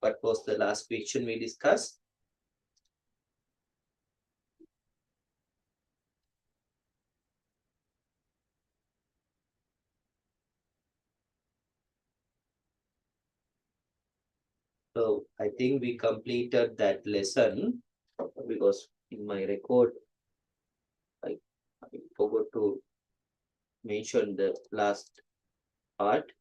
what was the last question we discussed? So I think we completed that lesson because in my record, I forgot to mention the last part.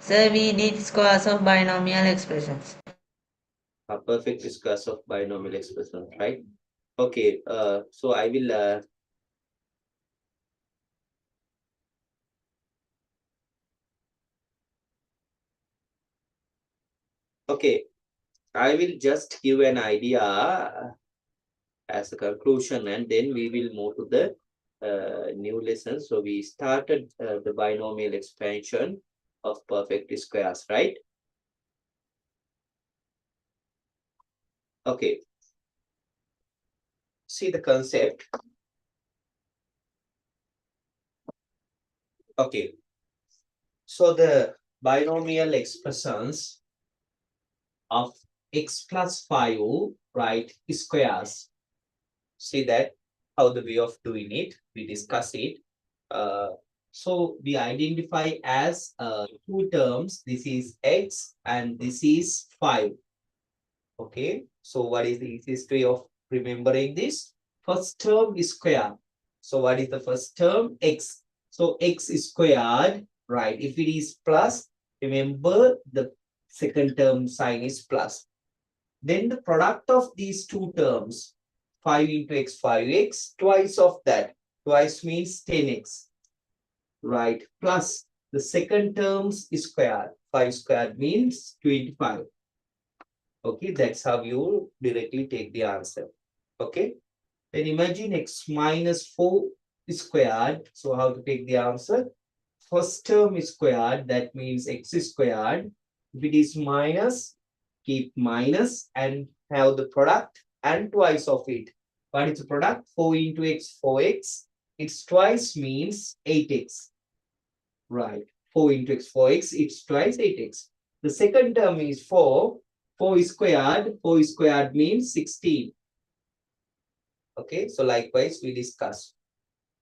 Sir, we did squares of binomial expressions. A perfect squares of binomial expression, right? Okay, so I will okay, I will just give an idea as a conclusion, and then we will move to the new lesson. So we started the binomial expansion of perfect squares, right? Okay. See the concept. Okay. So the binomial expressions of x plus 5, right, squares. See that how the way of doing it, we discuss it. So we identify as two terms. This is x and this is 5. Okay, so what is the easiest way of remembering this? First term is square. So what is the first term? X. So x is squared, right? If it is plus, remember the second term sign is plus. Then the product of these two terms, 5 into x, 5x, twice of that. Twice means 10x, right? Plus the second terms is squared. 5 squared means 25. Okay, that's how you directly take the answer. Okay, then imagine x minus 4 is squared. So how to take the answer? First term is squared, that means x is squared. If it is minus, keep minus and have the product and twice of it. What is the product? 4 into x, 4x. It's twice means 8x. Right. 4 into x, 4x. It's twice 8x. The second term is 4. 4 squared. 4 squared means 16. Okay. So likewise, we discuss.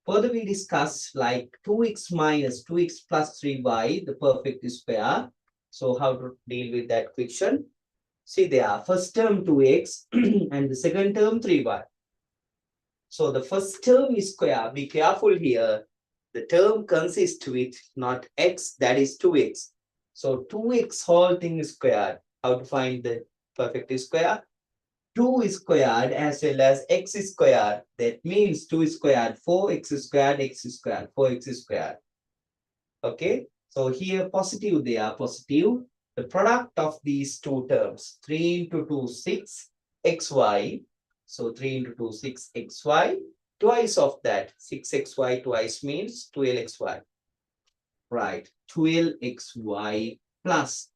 Further, we discuss like 2x minus 2x plus 3y, the perfect square. So how to deal with that question? See there, first term 2x and the second term 3y. So the first term is square. Be careful here. The term consists with not x, that is 2x. So 2x whole thing is squared. How to find the perfect square? 2 is squared as well as x is squared. That means 2 is squared, 4x squared, x squared, 4x squared. Okay, so here positive, they are positive. The product of these two terms, 3 into 2, 6, xy. So 3 into 2, 6, xy. Twice of that, 6xy twice means 12xy. Right, 12xy plus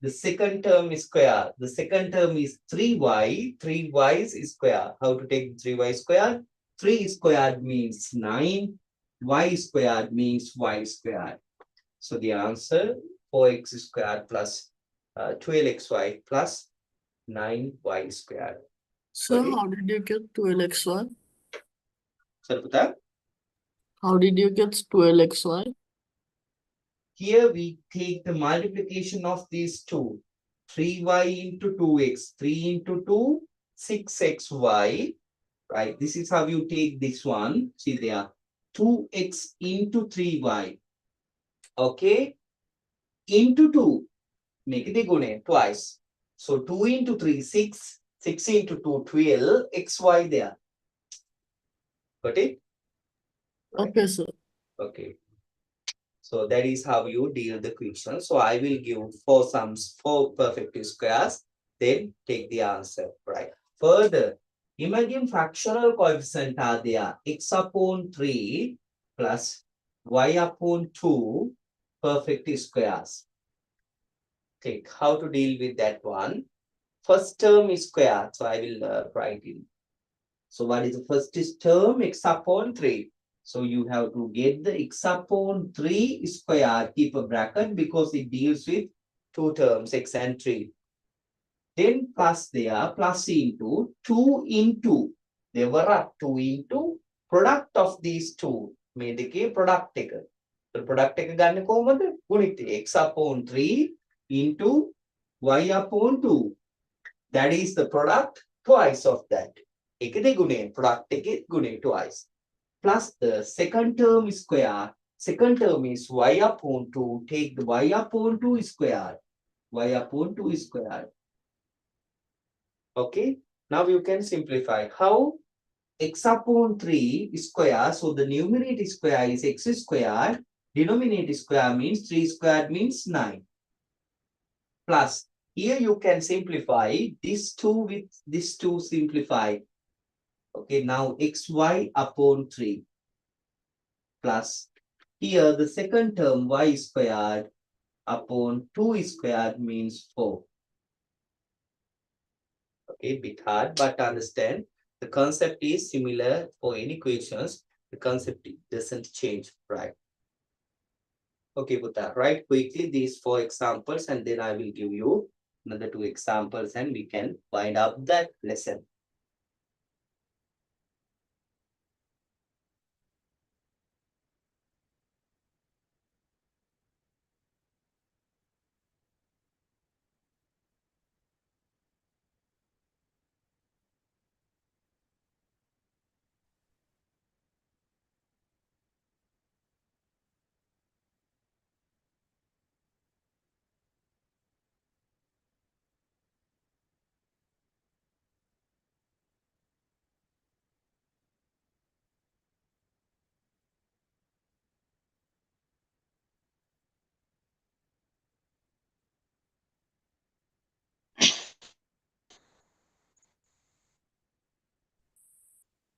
the second term is square. The second term is 3y. 3y is square. How to take 3y squared? 3 squared means 9. Y squared means y squared. So the answer 4x squared plus 12xy plus 9y squared. So Okay. how did you get 12xy? Sarpata? How did you get 12xy? Here we take the multiplication of these two. 3y into 2x. 3 into 2, 6xy. Right. This is how you take this one. See there. 2x into 3y. Okay. Into 2. Make it gune twice. So 2 into 3, 6. 6 into 2, 12. Xy there. Got it? Right. Okay, sir. Okay. So that is how you deal the question. So I will give 4 sums, 4 perfect squares, then take the answer, right? Further, imagine fractional coefficient are there, x upon 3 plus y upon 2 perfect squares. Okay, how to deal with that one? First term is square, so I will write in. So what is the first term? X upon 3. So you have to get the x upon 3 square, keep a bracket because it deals with two terms, x and 3. Then plus there, plus into 2 into, they were up 2 into product of these two. Made the product taker. The product taker ගන්න කොහොමද? ගුණිත x upon 3 into y upon 2. That is the product twice of that. එක දෙගුණය product එකේ ගුණය twice. Plus the second term square. Second term is y upon 2. Take the y upon 2 square. Y upon 2 square. Okay. Now you can simplify. How? X upon 3 square. So the numerator square is x square. Denominator square means 3 squared means 9. Plus, here you can simplify this 2 with this 2 simplify. Okay, now xy upon 3. Plus, here the second term y squared upon 2 squared means 4. Okay, bit hard, but understand the concept is similar for any equations. The concept doesn't change, right? Okay, Buddha, write quickly these 4 examples and then I will give you another 2 examples and we can wind up that lesson.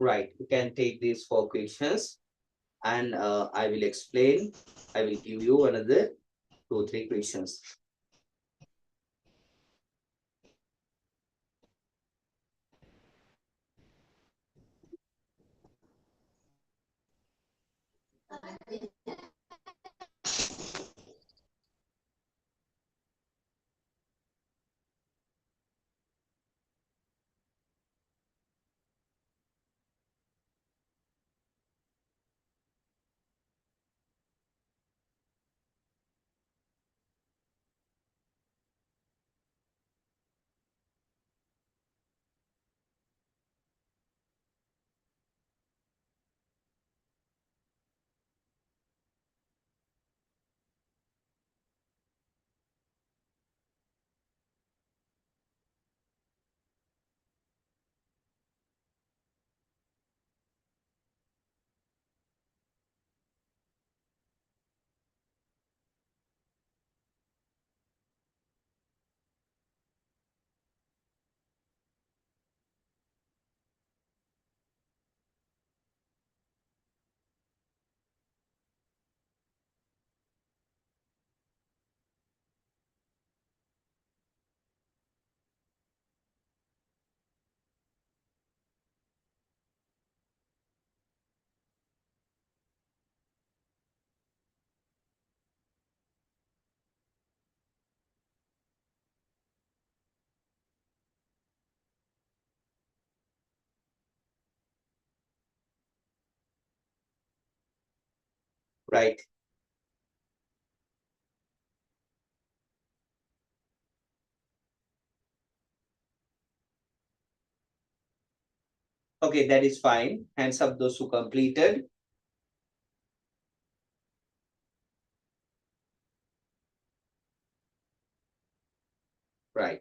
Right, you can take these 4 questions and I will explain. I will give you another 2, 3 questions. Right. Okay, that is fine. Hands up those who completed. Right.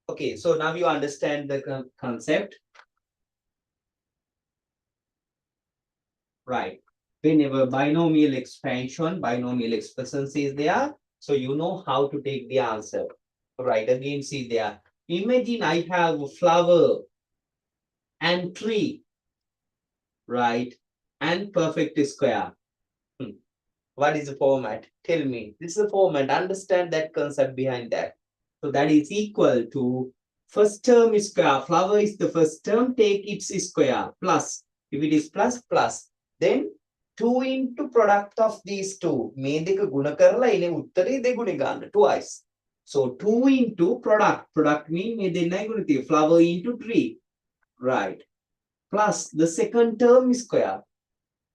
Okay, so now you understand the concept. Right. Whenever binomial expansion, binomial expressions is there, so you know how to take the answer. Right, again, see there. Imagine I have a flower and tree, right, and perfect square. What is the format? Tell me. This is the format. Understand that concept behind that. So that is equal to First term is square. Flower is the first term. Take its square. Plus. If it is plus, plus. Then 2 into product of these two. මේ දෙක ගුණ කරලා එනේ උත්තරේ දෙගුණේ ගන්න. Twice. So 2 into product. Product mean මේ දෙන්නයි ගුණ තියෙන්නේ. Flower into tree. Right. Plus the second term is square.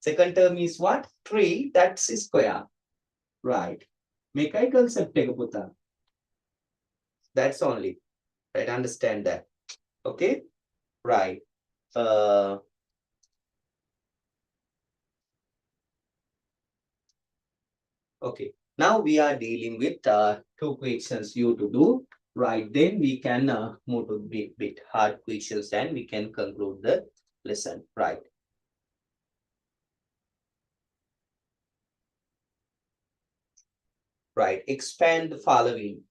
Second term is what? 3. That's square. Right. මේකයි concept එක පුතා. That's only. Right. Understand that. Okay. Right. Okay. Now we are dealing with two questions you to do. Right. Then we can move to bit hard questions and we can conclude the lesson. Right. Right. Expand the following.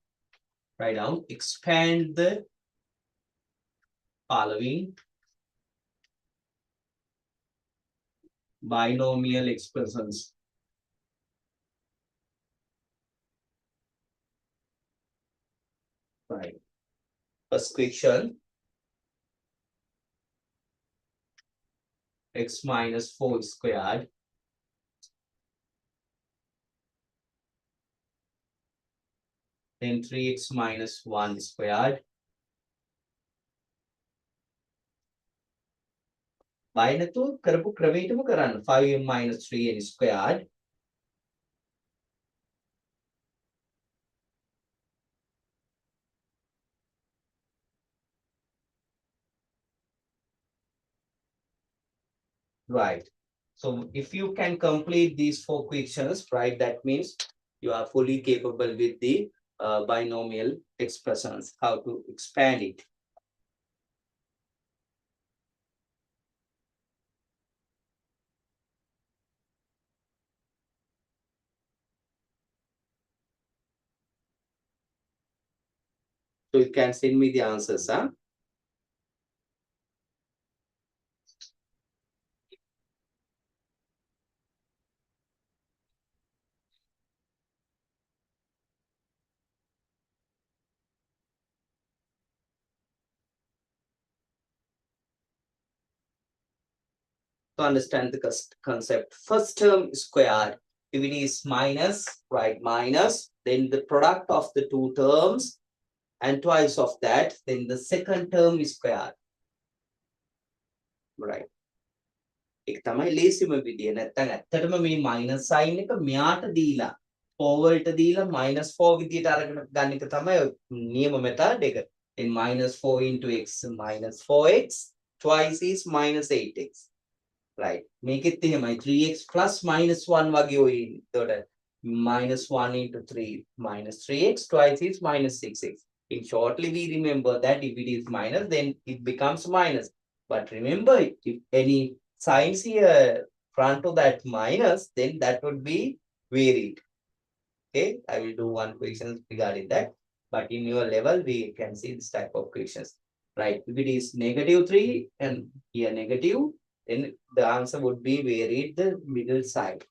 Write down. Expand the following binomial expressions. Right. First question. X minus 4 squared then 3x minus 1 squared by නැතුව කරපු ක්‍රමයටම කරන්න 5m minus 3n squared right. So if you can complete these 4 questions, right, that means you are fully capable with the binomial expressions, how to expand it. So you can send me the answers, huh? To understand the concept, first term squared, if it is minus, right, minus, then the product of the two terms and twice of that, then the second term is squared. Right. ඒක තමයි ලේසිම විදිය. නැත්තම් ඇත්තටම මේ minus sign එක මෙයාට දීලා forward දීලා -4 විදියට අරගෙන ගන්න එක තමයි නියම method එක. then -4 into x minus 4x twice is -8x. Right. මේකෙත් එහෙමයි 3x plus -1 වගේ ඔය එතකොට -1 into 3 minus 3x twice is -6x. In shortly we remember that if it is minus then it becomes minus. But remember if any signs here front to that minus, then that would be varied. Okay, I will do one question regarding that. But in your level, we can see this type of questions. Right, if it is -3 and here negative, then the answer would be varied the middle side.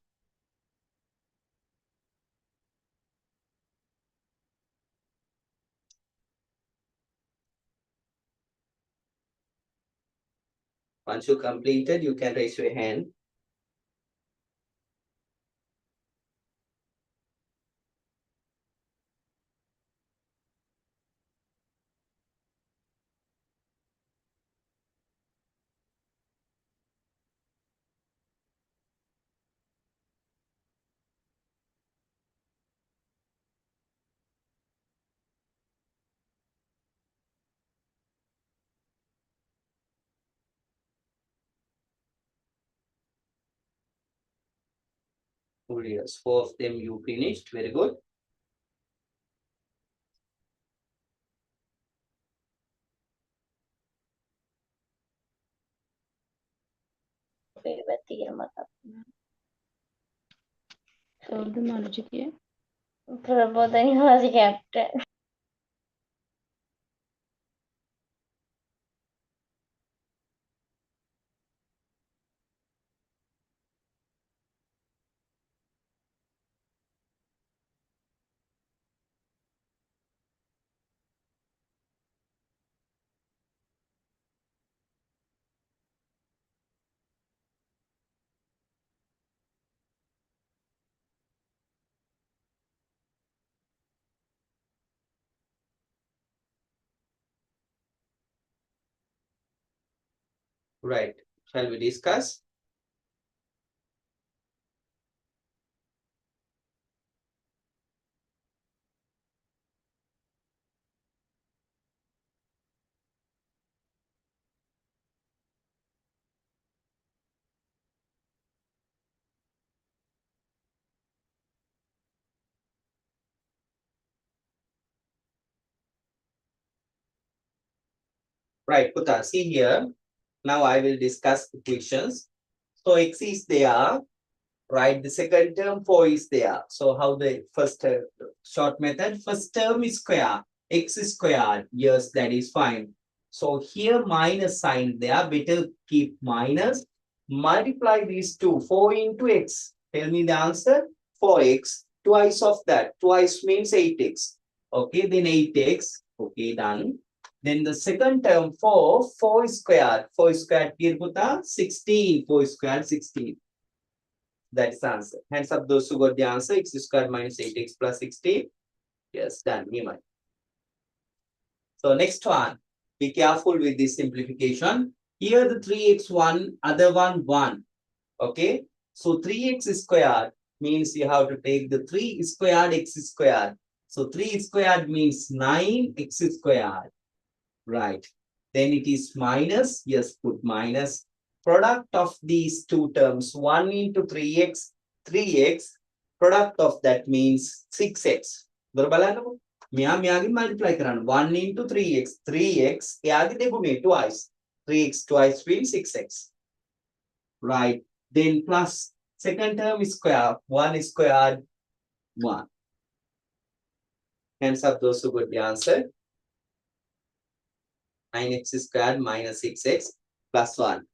Once you completed, you can raise your hand. Oh yes, 4 of them you finished. Very good. So the Manojit here. Prabodhani was the captain. Right. Shall we discuss? Right, Puta, see here. Now I will discuss equations. So x is there, right? The second term 4 is there. So how the first short method? First term is square. X is squared. Yes, that is fine. So here minus sign there. Better keep minus. Multiply these two. 4 into x. Tell me the answer. 4x. Twice of that. Twice means 8x. Okay, then 8x. Okay, done. Then the second term 4 squared. 4 squared here put 16. 4 squared 16. That's the answer. Hands up those who got the answer. X squared minus 8x plus 16. Yes, done. Nima. So next one. Be careful with this simplification. Here the 3x1, other one 1. Okay. So 3x squared means you have to take the 3 squared x squared. So 3 squared means 9x squared. Right. Then it is minus. Yes, put minus. Product of these two terms. 1 into 3x. 3x. Product of that means 6x. බරබලන්නකො. මෙයාගේ multiply කරන්න. 1 into 3x. 3x. එයාගේ දෙගුණේ twice. 3x twice means 6x. Right. Then plus second term is square. 1 squared 1. Hands up those who got the answer. 9x squared minus 6x plus 1.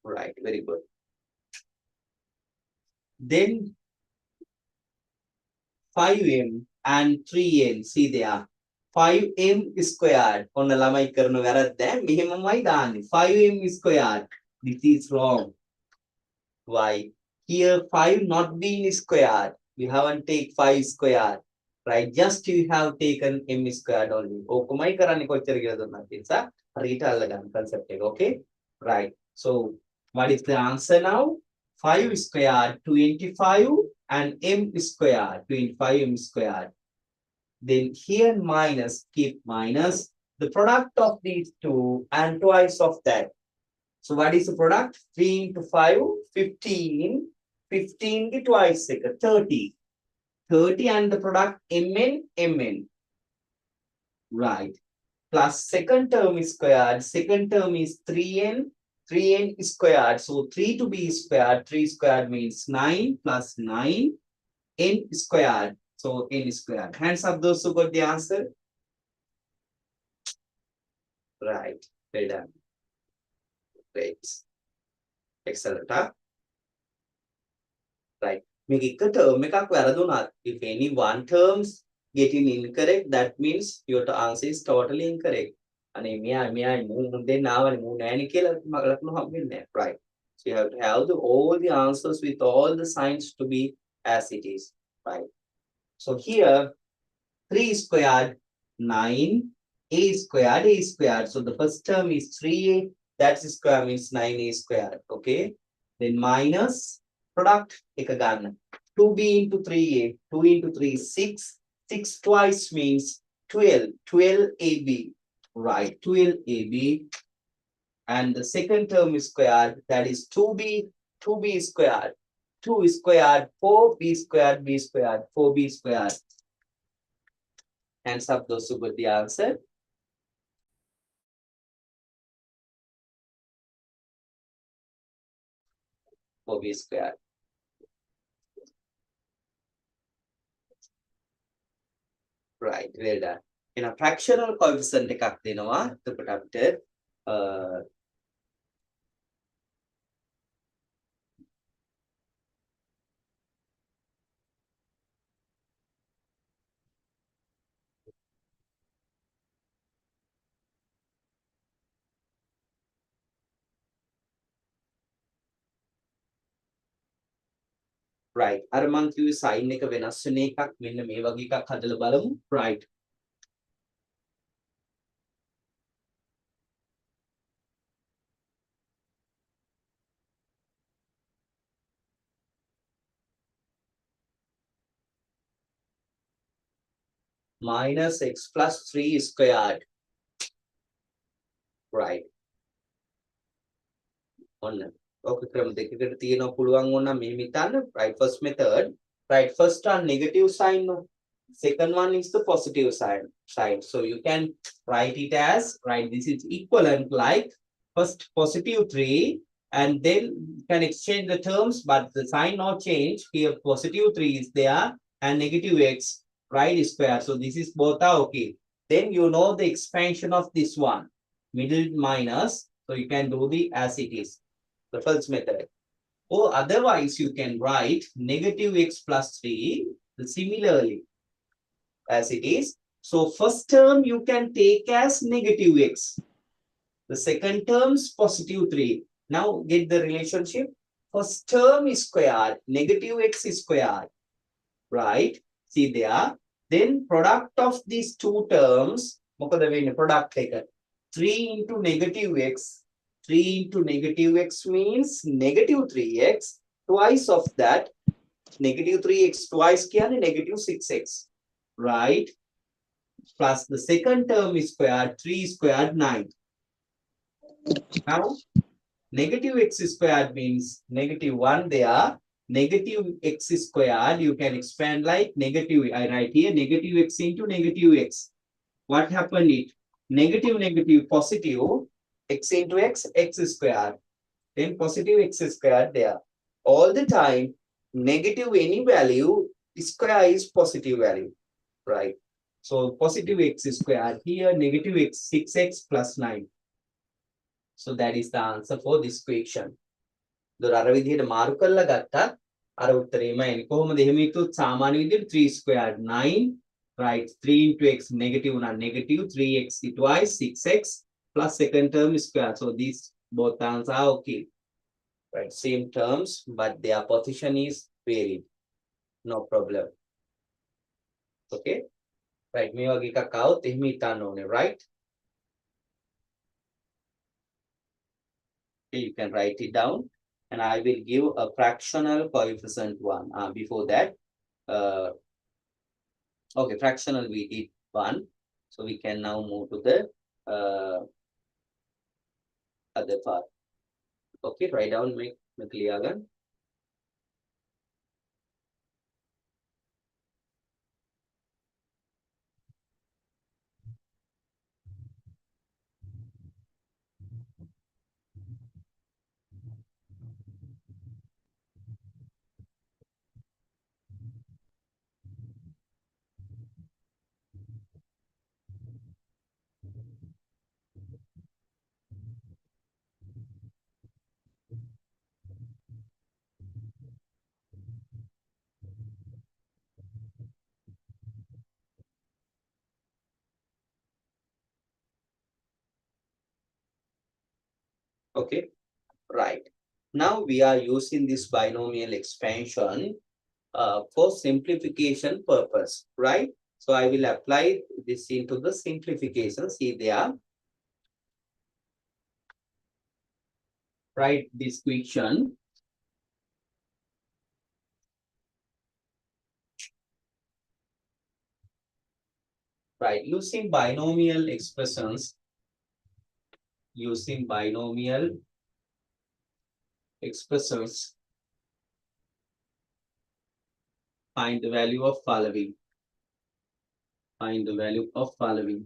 Right, very good. Then 5m and 3n, see there. 5m squared. On the lamai karno varadda mehemamai daanne. 5m squared. This is wrong. Why? Here 5 not being squared. We haven't take 5 squared. Right? Just you have taken m squared only. Okumai karanne kochchara kiyala dunna tilsa. Hariyata allaganna concept එක. Okay? Right. So what is the answer now? 5 squared 25 and m squared 25m squared. Then here minus, keep minus. The product of these two and twice of that. So what is the product? 3 into 5, 15. 15 ki twice, 30. 30 and the product mn. Right. Plus second term is squared. Second term is 3n. 3n squared. So 3 to be squared. 3 squared means 9 plus 9. N squared. So n squared. Hands up those who got the answer. Right. Well done. Great. Excellent. Huh? Right. Make එක term එකක් වැරදුනත්. If any one terms getting incorrect, that means your answer is totally incorrect. අනේ මෙයා මුන් දෙන්න ආවනේ මුන් නෑනේ කියලා ලකුණු හම්බෙන්නේ නැහැ. Right. So you have to have all the answers with all the signs to be as it is. Right. So here 3 squared 9, a squared. So the first term is 3a. That's square means 9a squared. Okay. Then minus product එක ගන්න. 2b into 3a. 2 into 3 6. 6 twice means 12. 12ab. Right. 12ab. And the second term is squared. That is 2b. 2b squared. 2 squared. 4b squared. B squared. 4b squared. Hands up those who got the answer. For b squared. Right, well done. In a fractional coefficient එකක් දෙනවා. එතකොට අපිට right. අර මං කිව්වේ sign එක වෙනස් වෙන එකක් මෙන්න මේ වගේ එකක් හදලා බලමු. Right. minus x plus 3 squared. Right. Okay, ක්‍රම දෙකකට තියෙනවා පුළුවන් වුණා මේ මිතන්න. Right, first method. Right, first one negative sign. No. Second one is the positive sign. So you can write it as, right, this is equivalent like first positive 3 and then you can exchange the terms, but the sign not change. Here positive 3 is there and negative x, right, is square. So this is both are okay. Then you know the expansion of this one, middle minus. So you can do the as it is, the first method. Or otherwise you can write negative x plus 3 similarly as it is. So first term you can take as negative x. The second term is positive 3. Now get the relationship. First term is squared, negative x is squared. Right? See there. Then product of these two terms, product taken. 3 into negative x. 3 into negative x means negative 3x. Twice of that, negative 3x twice can negative 6x. Right? Plus the second term is squared, 3 squared 9. Now, negative x squared means negative 1 there. Negative x squared, you can expand like negative, I write here, negative x into negative x. What happened it? Negative, negative, positive, x into x, x squared. Then positive x squared there. All the time, negative any value, square is positive value. Right? So positive x squared here, negative x, 6x plus 9. So that is the answer for this question. දොර අර විදිහට මාරු කරලා ගත්තත් අර උත්තරේම එන්නේ කොහොමද? එහෙම හිතුවොත් සාමාන්‍ය විදිහට 3 squared 9, right? 3 into x negative una negative, 3x twice 6x plus second term is square. So these both answers are okay. Right? Same terms, but their position is varied. No problem. Okay? Right, මේ වගේ එකක් આવුත් එහෙම හිතන්න ඕනේ, right? Okay, you can write it down and I will give a fractional coefficient one. Before that, okay, fractional we did one. So we can now move to the other part. Okay, write down, make clear again. Okay, right. Now we are using this binomial expansion for simplification purpose, right? So I will apply this into the simplification. See there. Write this equation. Right, using binomial expressions. Using binomial expressions, find the value of following. Find the value of following.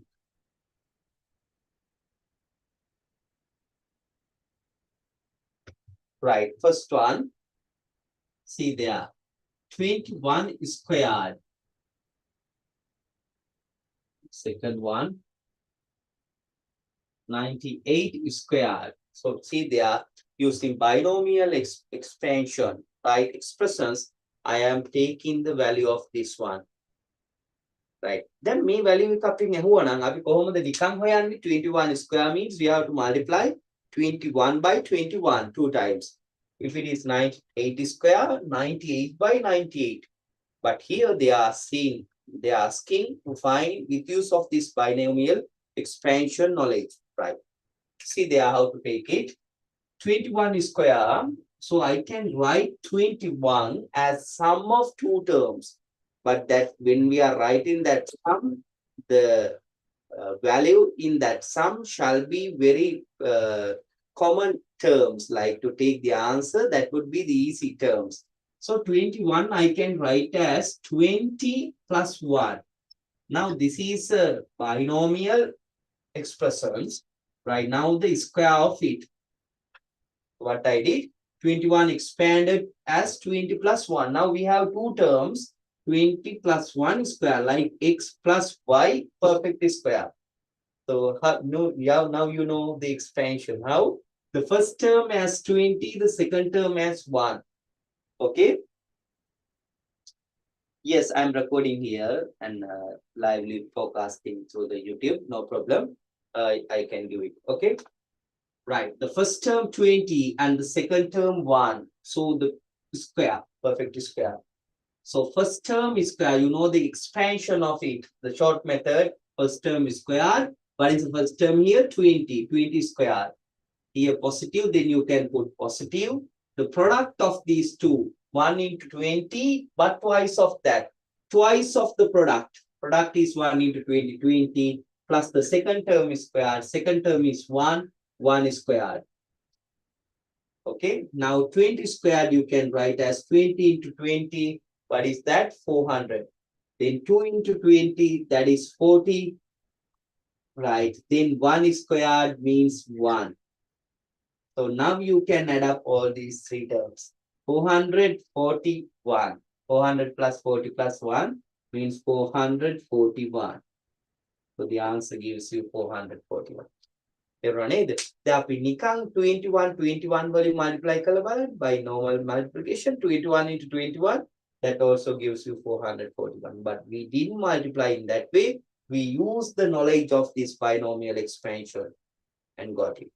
Right, first one, see there, 21 squared. Second one, 98 squared. So see there, using binomial expansion, right, expressions, I am taking the value of this one. Right. Then මේ value එක අපි නෙහුවා නම් අපි කොහොමද නිකන් හොයන්නේ? 21 square means we have to multiply 21 by 21 two times. If it is 98 square, 98 by 98. But here they are asking to find with use of this binomial expansion knowledge. Right. See there how to take it. 21 square. So I can write 21 as sum of two terms. But that when we are writing that sum, the value in that sum shall be very common terms, like to take the answer, that would be the easy terms. So 21 I can write as 20 plus 1. Now this is a binomial expressions. Right now the square of it. What I did, 21 expanded as 20 plus 1. Now we have two terms, 20 plus 1 square, like x plus y perfect square. So now you know the expansion. How? The first term as 20, the second term as 1. Okay? Yes, I'm recording here and lively forecasting through the YouTube. No problem. I can do it. Okay? Right. The first term 20 and the second term 1. So the square, perfect square. So first term is square. You know the expansion of it. The short method, first term is square. What is the first term here? 20. 20 square. Here positive, then you can put positive. The product of these two, 1 into 20, but twice of that. Twice of the product. Product is 1 into 20, 20, plus the second term is squared. Second term is 1, 1 is squared. Okay, now 20 squared you can write as 20 into 20. What is that? 400. Then 2 into 20, that is 40. Right, then 1 squared means 1. So now you can add up all these three terms. 441. 400 plus 40 plus 1 means 441. So the answer gives you 441. එරනේ අපි නිකන් 21 වලින් multiply කළ බලන්න by normal multiplication 21 into 21 that also gives you 441, but we didn't multiply in that way. We use the knowledge of this binomial expansion and got it.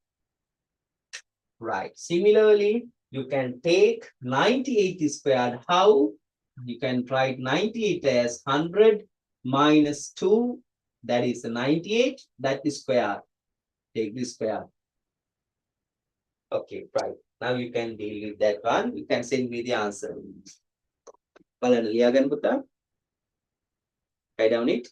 Right. Similarly, you can take 98 squared. How? You can write 98 as 100 minus 2. That is 98. That is square. Take this square. Okay, right. Now you can deal with that one. You can send me the answer. බලන්න ලියාගන්න පුතා. Write down it.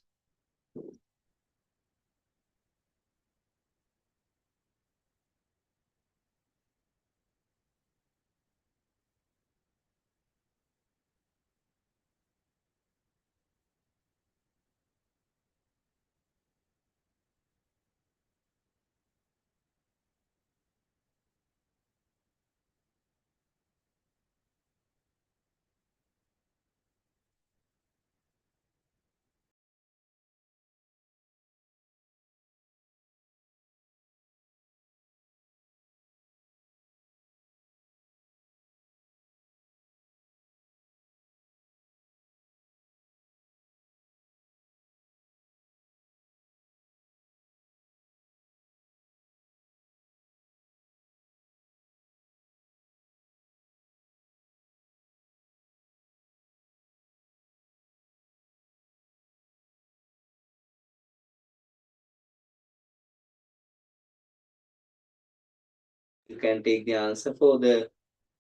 You can take the answer for the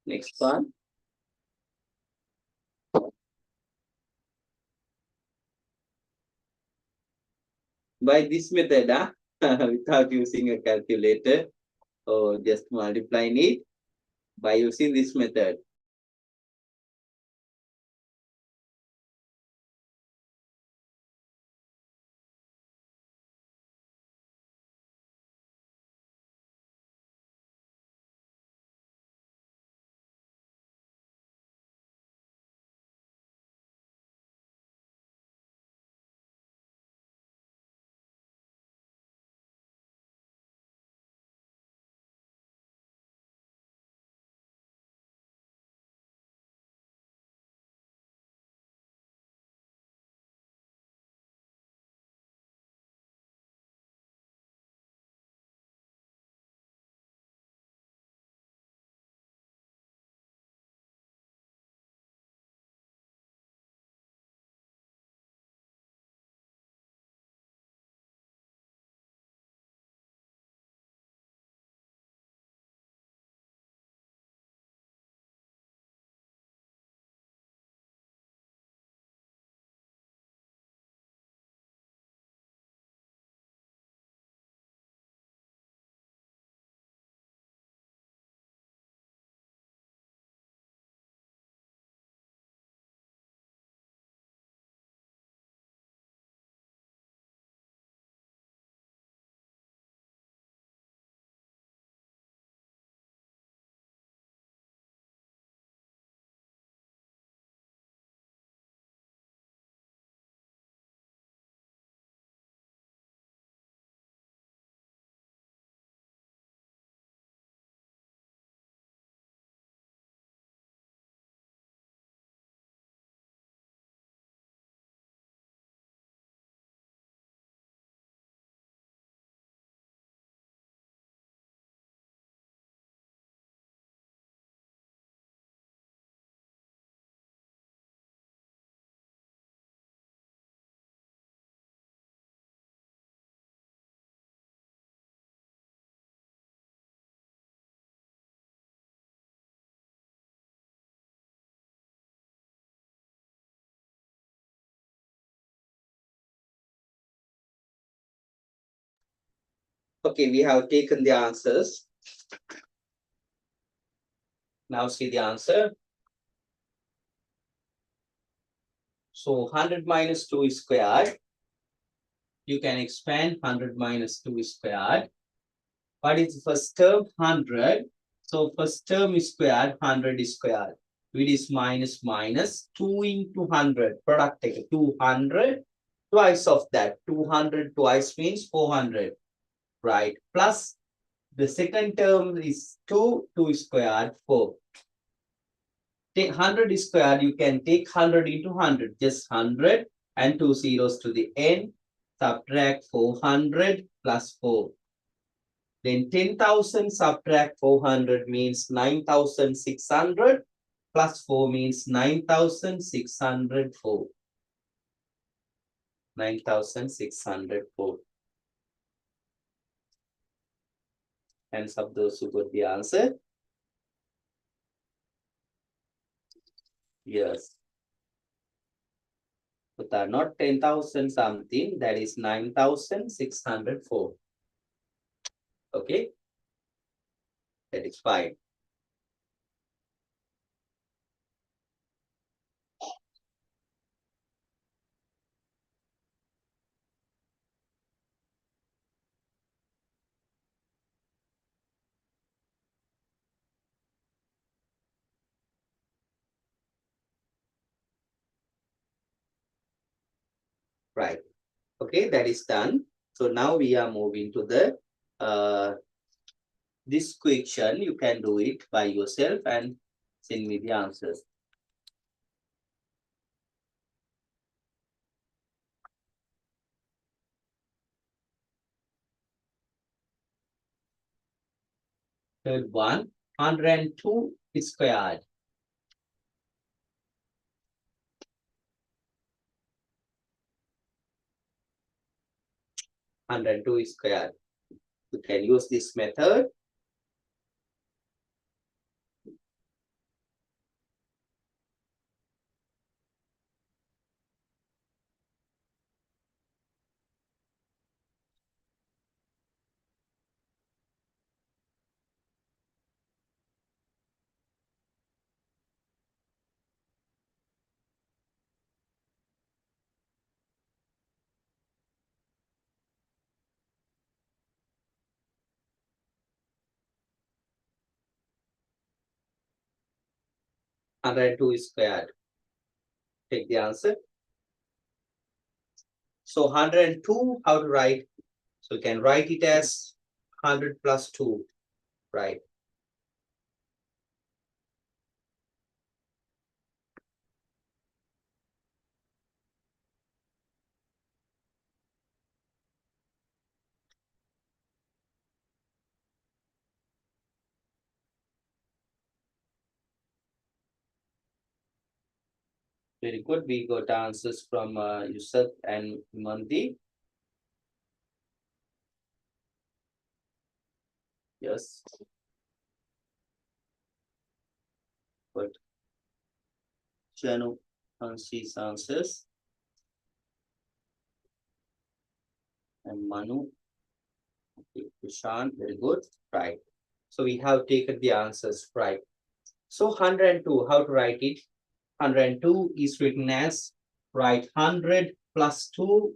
next one. By this method, without using a calculator or just multiplying it, by using this method. Okay, we have taken the answers. Now see the answer. So 100 minus 2 is squared. You can expand 100 minus 2 is squared. What is the first term? 100. So first term is squared, 100 is squared. It is minus minus 2 into 100. Product take 200. Twice of that. 200 twice means 400. Right. Plus the second term is 2. 2 is squared, 4. Take 100 is squared. You can take 100 into 100. Just 100 and 2 zeros to the end. Subtract 400 plus 4. Then 10,000 subtract 400 means 9,600 plus 4 means 9,604. 9,604. Hands up those who got the answer. Yes. But are not 10,000 something, that is 9,604. Okay. That is fine. Right. Okay, that is done. So now we are moving to the this question. You can do it by yourself and send me the answers. Third one, 102 squared. 102 squared. You can use this method. Hundred and two squared. Take the answer. So 102, how to write? So you can write it as 100 plus 2, right? Very good. We got answers from Yusuf and Mandi. Yes. But Janu Hansi's answers. And Manu. Okay, Prashant, very good. Right. So we have taken the answers, right? So 102, how to write it? 102 is written as, right, 100 plus 2,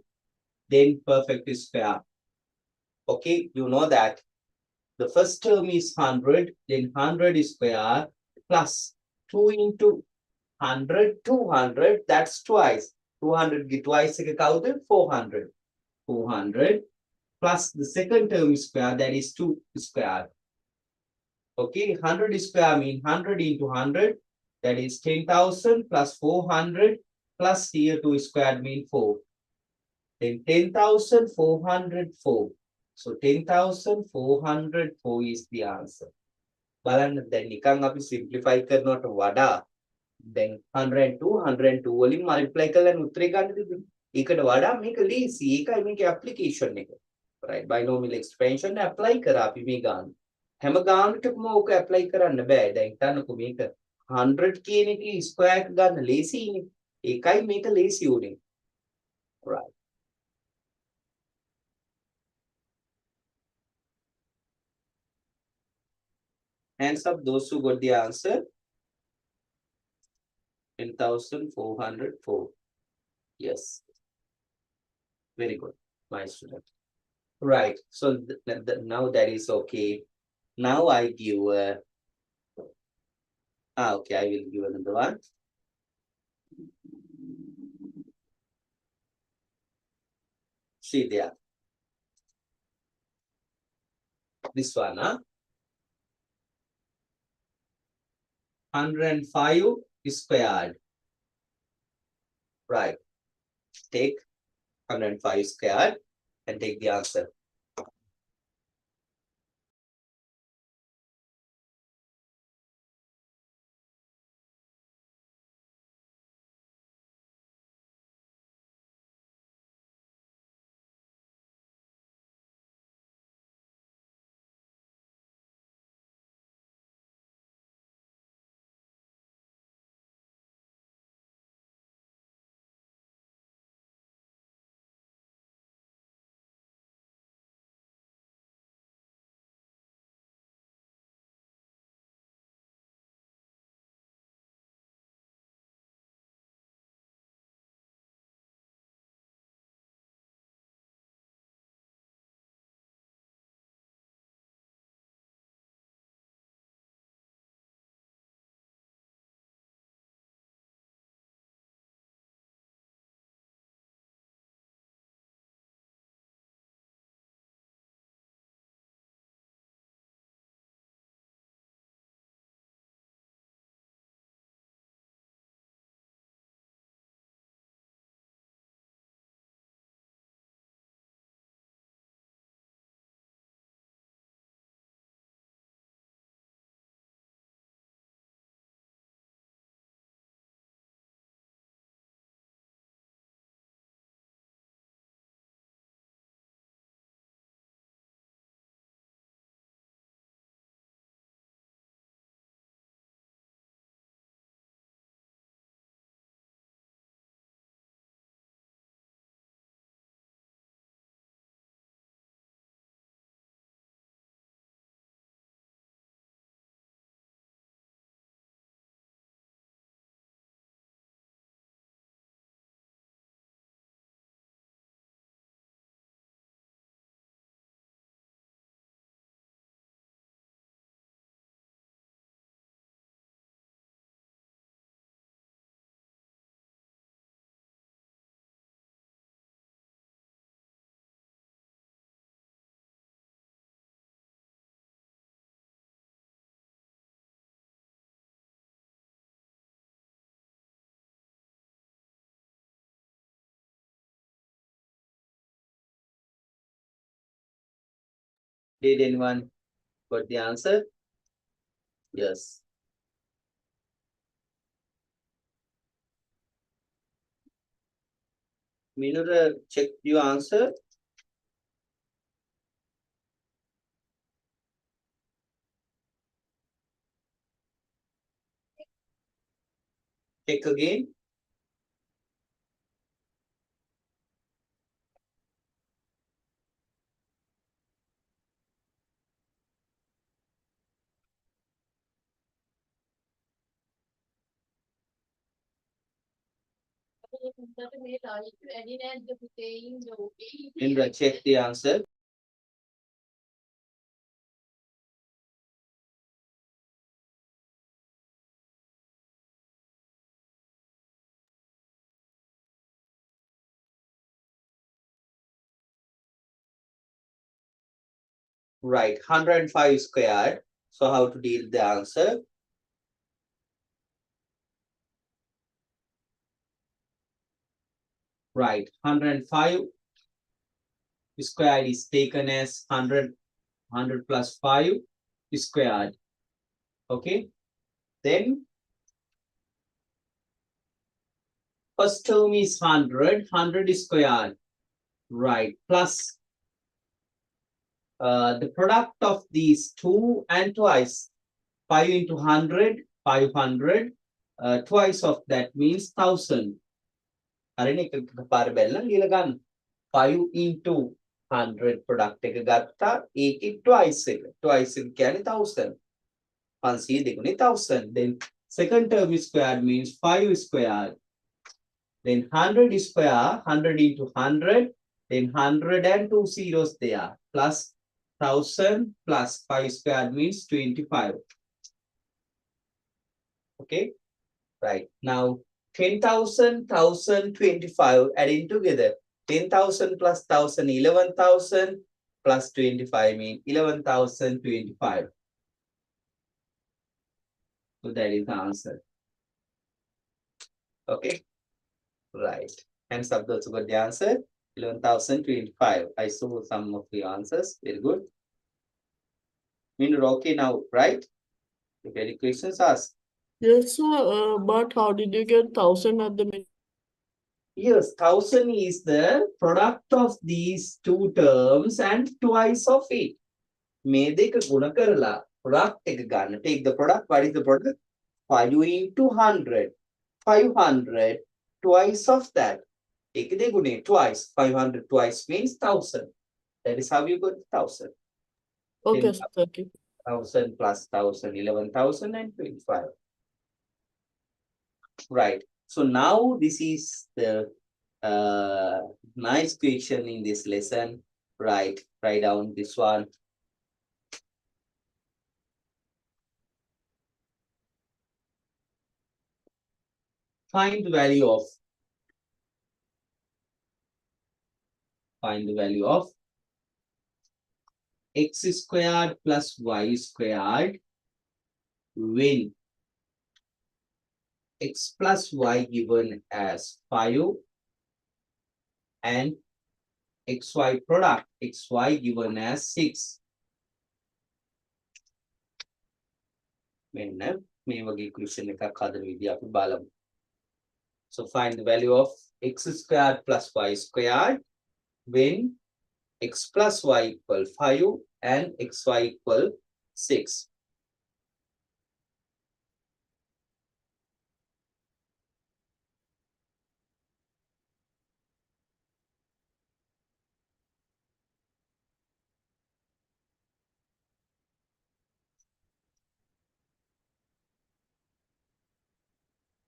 then perfect square. Okay, you know that the first term is 100, then 100 is square plus 2 into 100, 200, that's twice. 200 get twice 400. 200 plus the second term is square, that is 2 square. Okay, 100 square mean 100 into 100, that is 10,000 plus 400 plus here 2 squared mean 4. Then 10,404. So 10,404 is the answer. බලන්න දැන් නිකන් අපි simplify කරනවට වඩා දැන් 102 102 වලින් multiply කරලා උත්තරේ ගන්න තිබුණේ. ඒකට වඩා මේක ලීසි. ඒකයි මේකේ application එක. Right, binomial expansion apply කරා අපි මේ ගාන. හැම ගානකටම ඕක apply කරන්න බෑ. දැන් හිතන්නකෝ මේක 100 කියන එකේ square එක ගන්න ලේසියිනේ. ඒකයි මේක ලේසි උනේ. Right. Hands up those who got the answer. 10,404. Yes. Very good, my student. Right. So now that is okay. Now I give. Okay, I will give another one. See there. This one, 105 squared. Right. Take 105 squared and take the answer. Did anyone got the answer? Yes. Minura, check your answer. Check again. Indra, check the answer. Right, 105 squared. So how to deal the answer? Right, 105 squared is taken as 100 plus 5 squared. Okay. Then first term is 100 squared. Right, plus the product of these 2 and twice. 5 into 100, 500. Twice of that means 1000. හරිනේ එක පාර බැලලා ලියලා ගන්න 5 into 100 product එක ගත්තා ඒකේ twice එක කියන්නේ 1000 500 දෙගුණේ 1000. Then second term squared means 5 squared. Then 100 square, 100 into 100, then 100 and 2 zeros there. Plus 1000 plus 5 squared means 25. Okay, right. Now 10,000, 1,000, 25 adding together. 10,000 plus 1,000, 11,000 plus 25 mean 11,025. So that is the answer. Okay, right. Hands up those who got the answer. 11,025. I saw some of the answers. Very good. Mean okay now, right? If any questions, ask. Yes, sir. But how did you get 1,000 at the beginning? Yes, 1,000 is the product of these two terms and twice of it. මේ දෙක ගුණ කරලා product එක ගන්න. Take the product. What is the product? 5 into 100. 500 twice of that. එක දෙගුණේ twice. 500 twice means 1,000. That is how you got 1,000. Okay, sir. Thank you. 1,000 plus 1,000, 11,025. Right. So now this is the nice question in this lesson. Right. Write down this one. Find the value of x squared plus y squared when x plus y given as 5 and xy product xy given as 6. මෙන්න මේ වගේ equation එකක් හදන විදිය අපි බලමු. So find the value of x squared plus y squared when x plus y equal 5 and xy equal 6.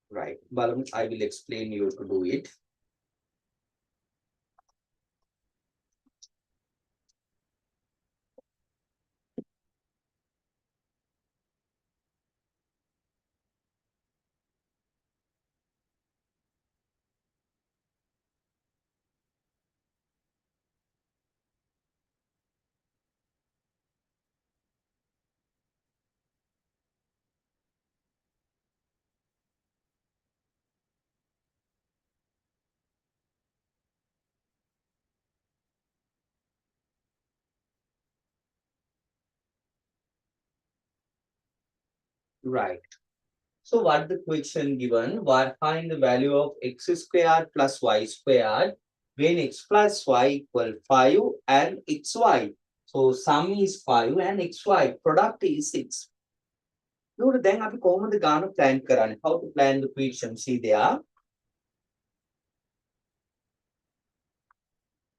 Right, Balam, I will explain you to do it. Right. So what the question given? What find the value of x squared plus y squared when x plus y equal 5 and xy. So sum is 5 and xy product is 6. Look, then අපි කොහොමද ගාන plan කරන්නේ? How to plan the question? See there.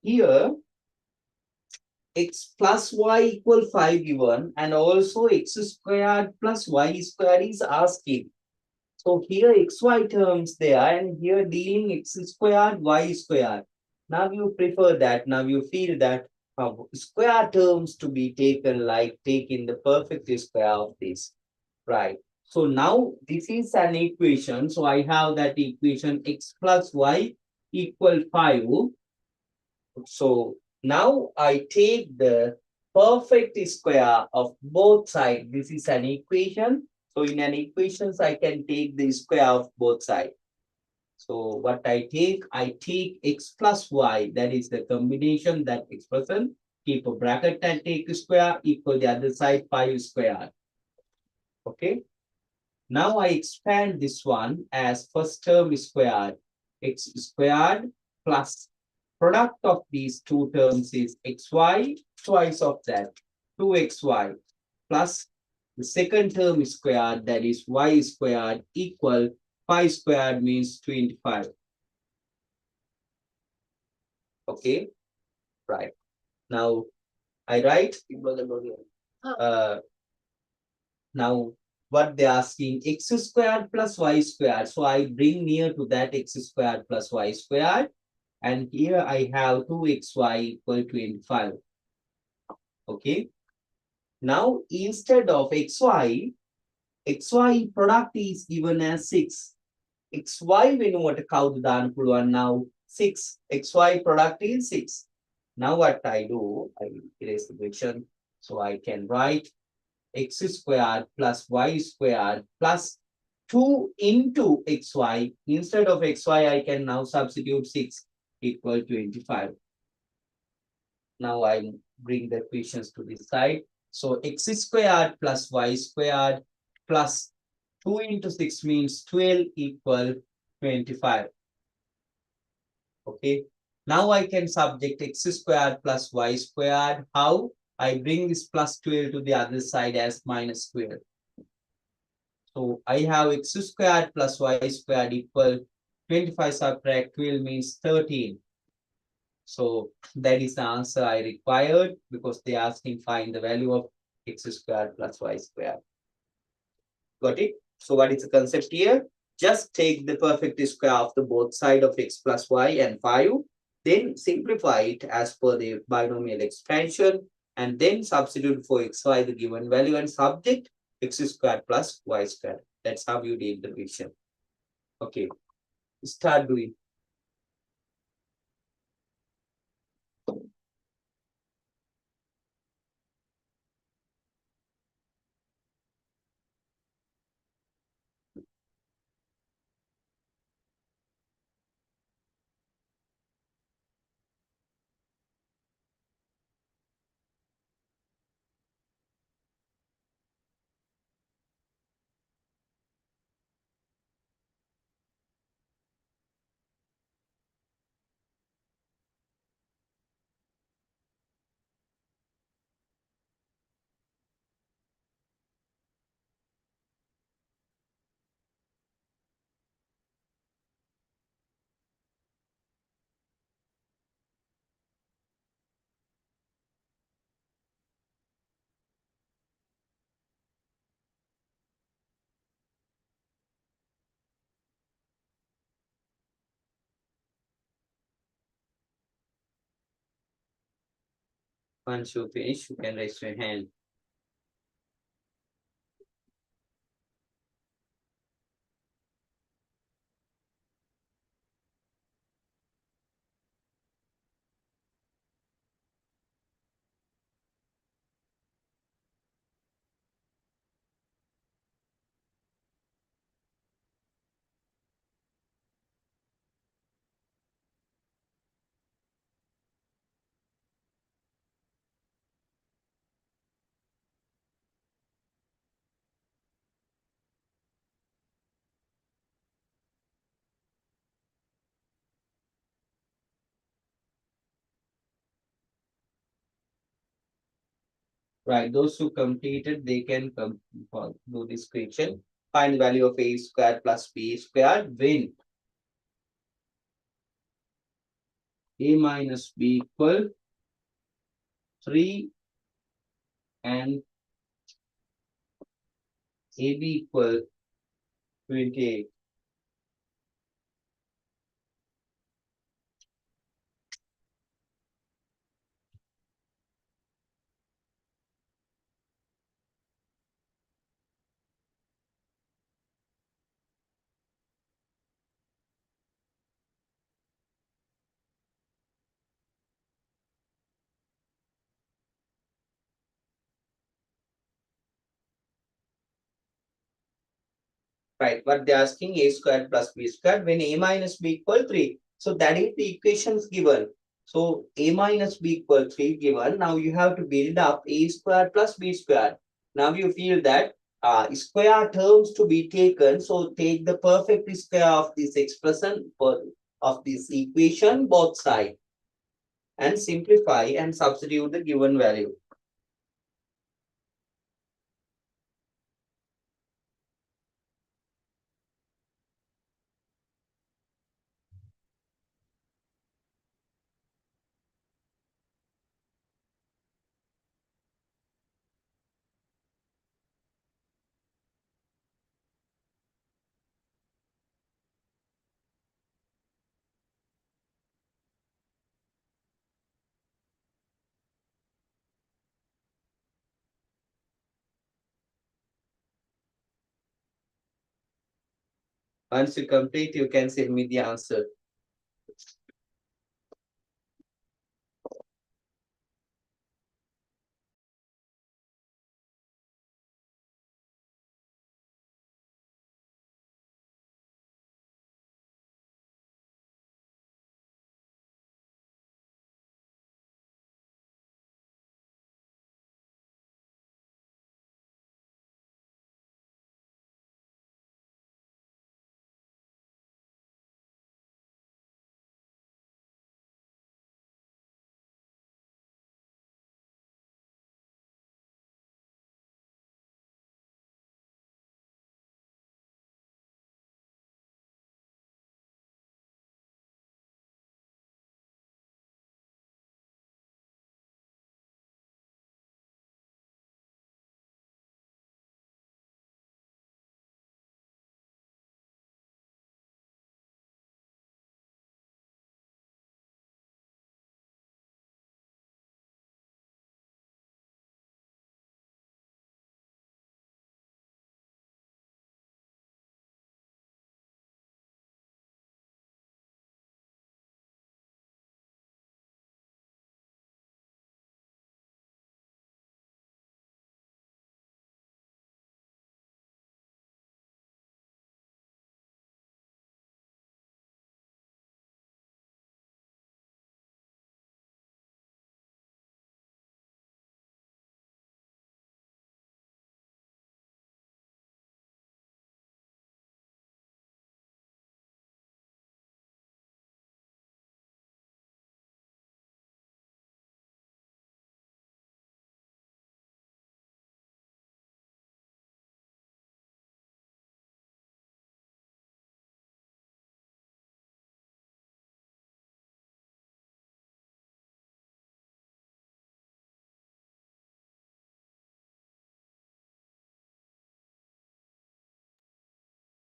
Here x plus y equal 5 given and also x squared plus y squared is asking. So here xy terms there and here dealing x squared y squared. Now you prefer that, now you feel that square terms to be taken like taking the perfect square of this. Right. So now this is an equation. So I have that equation x plus y equal 5. So now I take the perfect square of both sides. This is an equation. So in an equations, I can take the square of both sides. So what I take x plus y. That is the combination, that expression. Keep a bracket and take a square equal the other side 5 square. Okay. Now I expand this one as first term squared. X squared plus product of these two terms is xy, twice of that, 2xy, plus the second term squared, that is y squared, equal 5 squared means 25. Okay, right. Now I write, now what they're asking, x squared plus y squared. So I bring near to that x squared plus y squared. And here I have 2xy equal 25. Okay. Now instead of xy product is given as 6. xy වෙනුවට කවුද දාන්න පුළුවන් now 6. xy product is 6. Now what I do, I will erase the question. So I can write x squared plus y squared plus 2 into xy. Instead of xy, I can now substitute 6 equal 25. Now I bring the equations to this side. So x squared plus y squared plus 2 into 6 means 12 equal 25. Okay. Now I can subject x squared plus y squared. How? I bring this plus 12 to the other side as minus 12. So I have x squared plus y squared equal 25 subtract 12 means 13. So that is the answer I required because they are asking find the value of x squared plus y squared. Got it? So what is the concept here? Just take the perfect square of the both side of x plus y and 5. Then simplify it as per the binomial expansion. And then substitute for xy the given value and subject x squared plus y squared. That's how you did the question. Okay. Start doing. Once you finish, you can raise your hand. Right, those who completed, they can do this question. Find the value of a squared plus b squared when a minus b equal 3 and ab equal 28. Right, but they're asking a squared plus b squared when a minus b equal 3. So that is the equations given. So a minus b equal 3 given. Now you have to build up a squared plus b squared. Now you feel that square terms to be taken. So take the perfect square of this expression of this equation both sides and simplify and substitute the given value. Once you complete, you can send me the answer.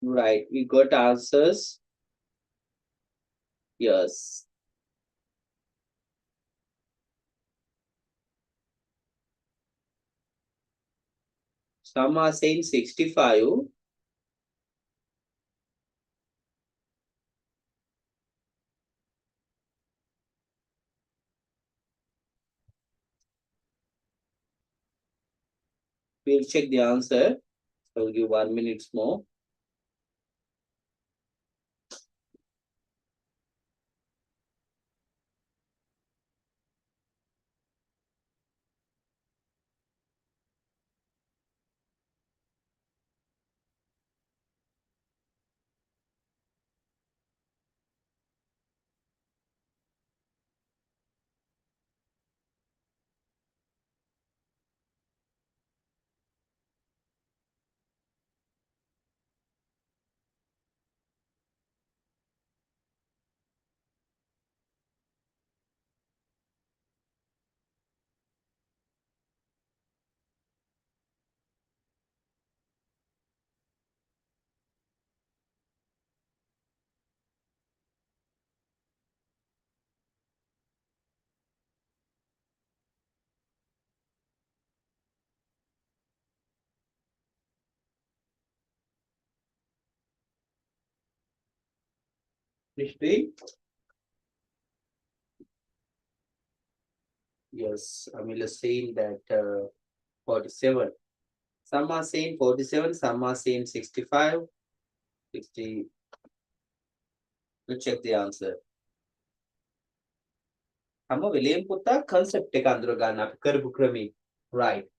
Right, we got answers. Yes. Some are saying 65. We'll check the answer. I'll give 1 minute more. Prithvi? Yes, Amila saying that 47. Some are saying 47, some are saying 65, 60. We'll check the answer. හැම වෙලේම පුතා concept එක අඳුර ගන්න අපි කරපු ක්‍රමේ. Right.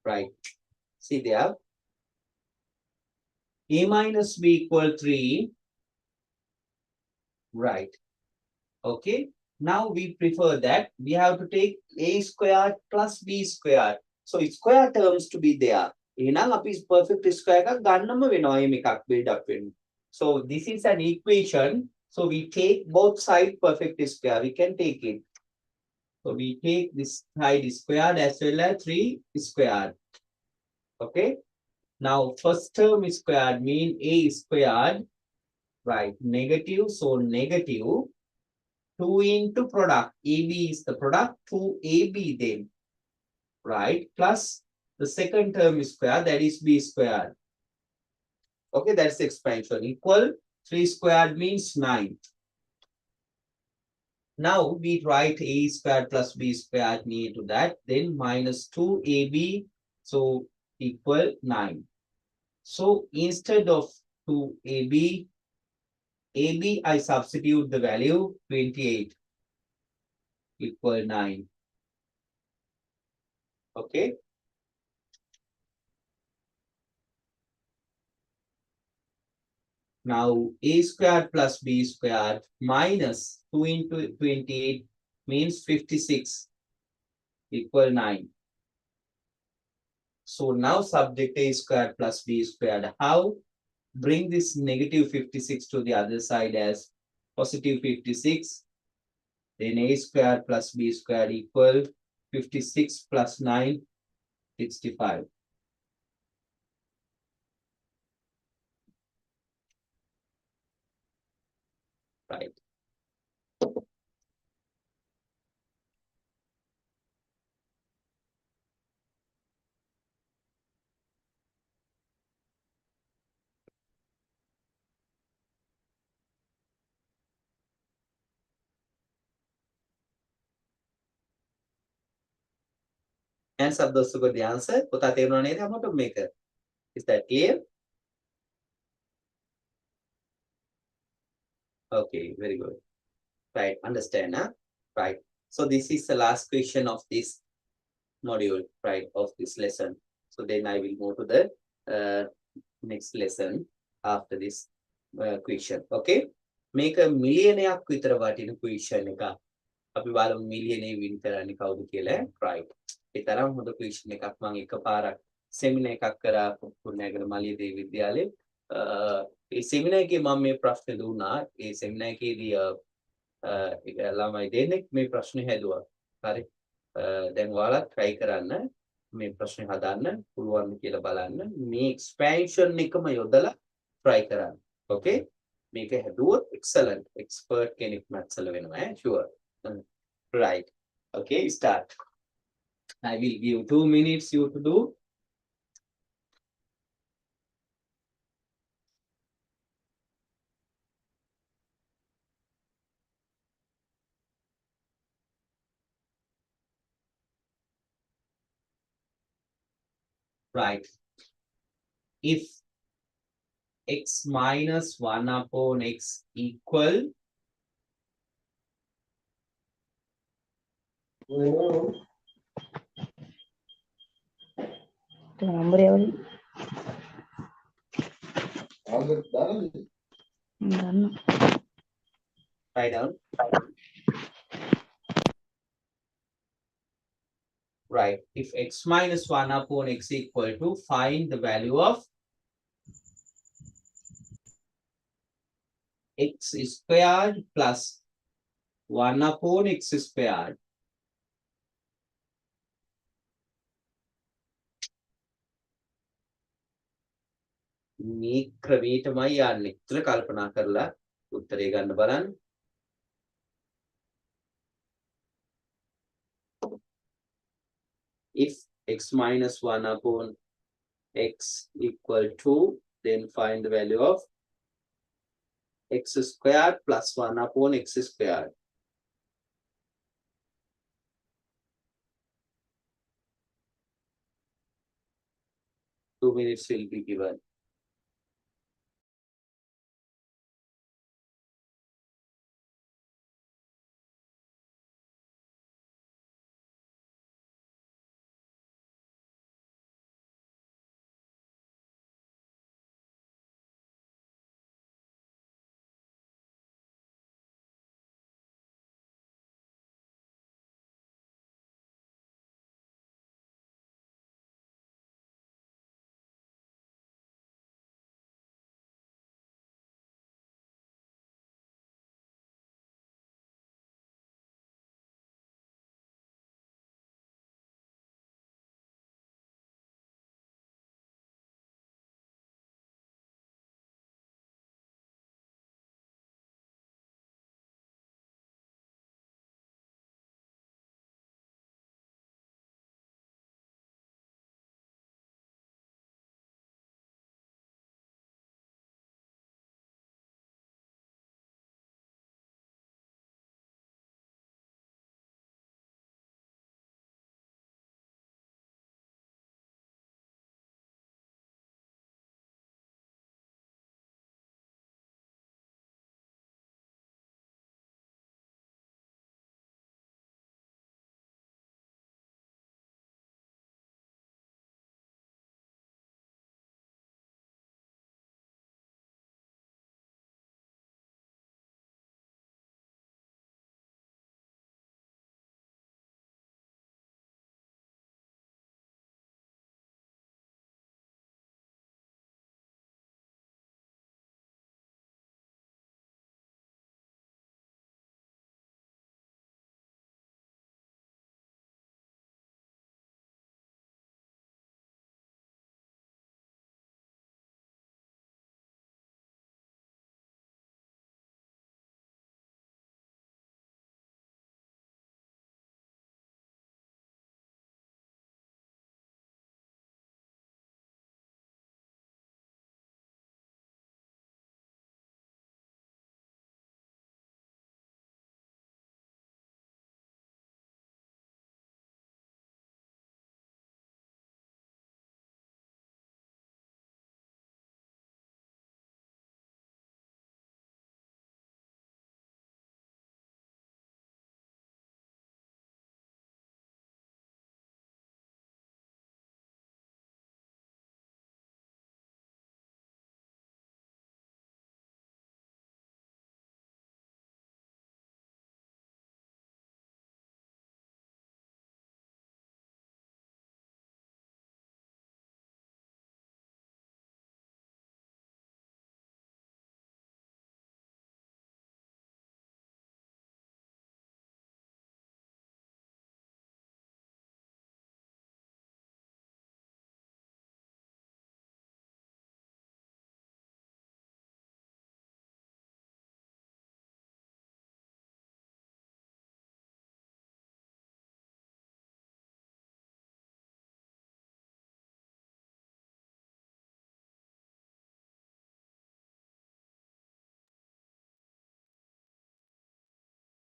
Right. See there. A minus B equal 3. Right. Okay. Now we prefer that we have to take A squared plus B squared. So it's square terms to be there. එහෙනම් අපි perfect square එකක් ගන්නම වෙනවා මේ එකක් build up වෙන්න. So this is an equation. So we take both side perfect square. We can take it. So we take this side squared as well as 3 squared. Okay. Now first term squared mean A squared. Right. Negative. So negative. 2 into product. AB is the product, 2AB then, right? Plus the second term is square, that is B squared. Okay, that's expansion. Equal 3 squared means 9. Now we write A squared plus B squared near to that, then minus 2AB, so equal 9. So instead of 2AB, AB I substitute the value 28 equal 9. Okay. Now A squared plus B squared minus 2 into 28 means 56 equal 9. So now subject A squared plus B squared. How? Bring this negative 56 to the other side as positive 56. Then A squared plus B squared equal 56 plus 9, 65. Right. Hands up those who got the answer. පුතා තේරුණා නේද අපට මේක? Is that clear? Okay, very good. Right, understand, huh? Right. So this is the last question of this module, right, of this lesson. So then I will move to the next lesson after this question. Okay? Make a millionයක් විතර වටින question එකක්. අපි බලමු මිලියනේ win කරන්නේ කවුද කියලා. Right. ඒ තරම් හොඳ question එකක් මම එකපාරක් seminar එකක් කරා කුරුණෑගල මලියදේ විද්‍යාලේ. ඒ seminar එකේ මම මේ ප්‍රශ්න දුන්නා. ඒ seminar එකේදී ළමයි දෙන්නෙක් මේ ප්‍රශ්නේ හැදුවා. හරි. දැන් ඔයාලා try කරන්න මේ ප්‍රශ්නේ හදන්න පුළුවන් කියලා බලන්න. මේ expansion එකම යොදලා try කරන්න. Okay? මේක හැදුවොත් excellent expert කෙනෙක් maths වල වෙනවා sure. Right. Okay, start. I will give 2 minutes you to do. Right. If x minus 1 upon x equal number එවලි දන්න write down. Right. If x minus 1 upon x equal to, find the value of x squared plus 1 upon x squared. මේ ක්‍රමයටමයි යන්නේ. ඉතල කල්පනා කරලා උත්තරේ ගන්න බලන්න. If x minus 1 upon x equal to, then find the value of x squared plus 1 upon x squared. Two minutes will be given.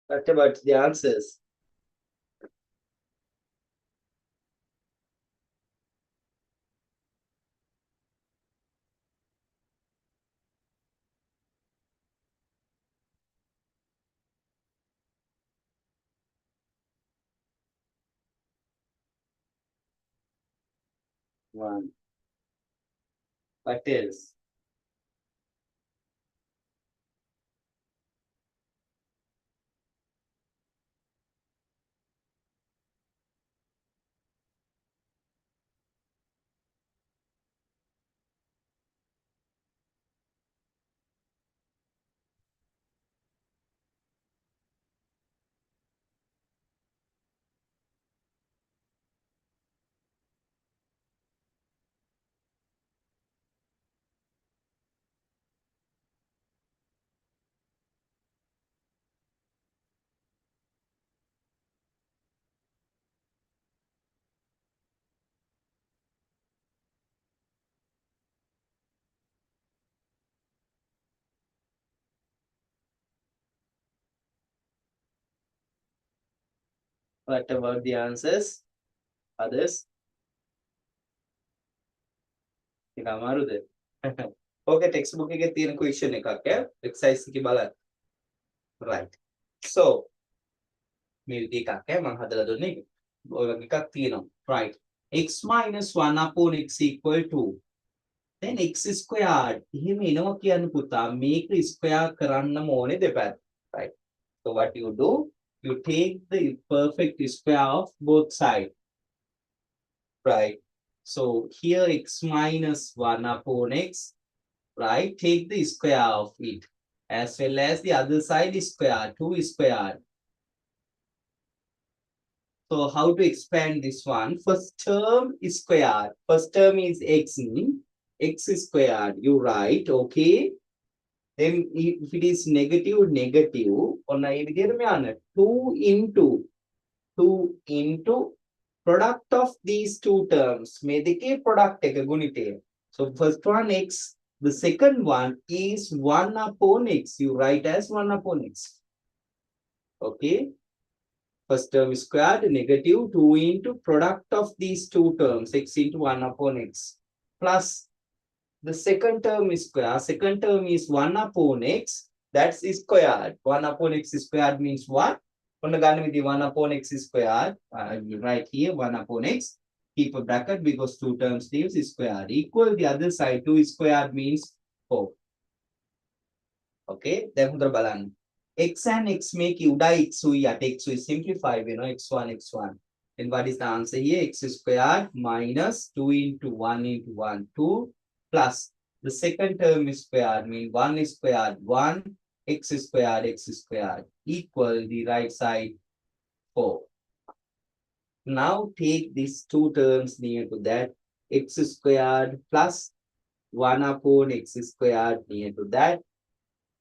What about the answers? One. What else? What about the answers? Others? ටික අමාරුද? Okay, textbook එකේ තියෙන question එකක් ඈ. exercise එකේ බලන්න. Right. So, මේ විදිහ එකක් ඈ මම හදලා දුන්නේ. ඔය වගේ එකක් තියෙනවා. Right. X minus 1 upon x equal to then x squared. එහෙම එනවා කියන්නේ පුතා මේක square කරන්නම ඕනේ දෙපැත්ත. Right. So what you do? You take the perfect square of both sides. Right. So here x minus 1 upon x, right? Take the square of it. As well as the other side is square, 2 squared. So how to expand this one? First term is squared. First term is x, x squared. You write, okay? Then if it is negative, negative, on a 2 into product of these two terms. May the product take a gunite. So first one x, the second one is 1 upon x. You write as 1 upon x. Okay. First term is squared, negative 2 into product of these two terms, x into 1 upon x. Plus the second term is square. Second term is 1 upon x. That's squared. 1 upon x squared means what? On the gun with the 1 upon x squared. You write here 1 upon x. Keep a bracket because two terms leaves squared. Equal the other side. 2 squared means 4. Okay. Then balan. X and x make uda x at x we simplify, you know, x1, x1. Then what is the answer here? X squared minus 2 into 1 into 1, 2 plus the second term is squared, mean 1 is squared 1, x squared equal the right side 4. Now take these two terms near to that, x squared plus 1 upon x squared near to that,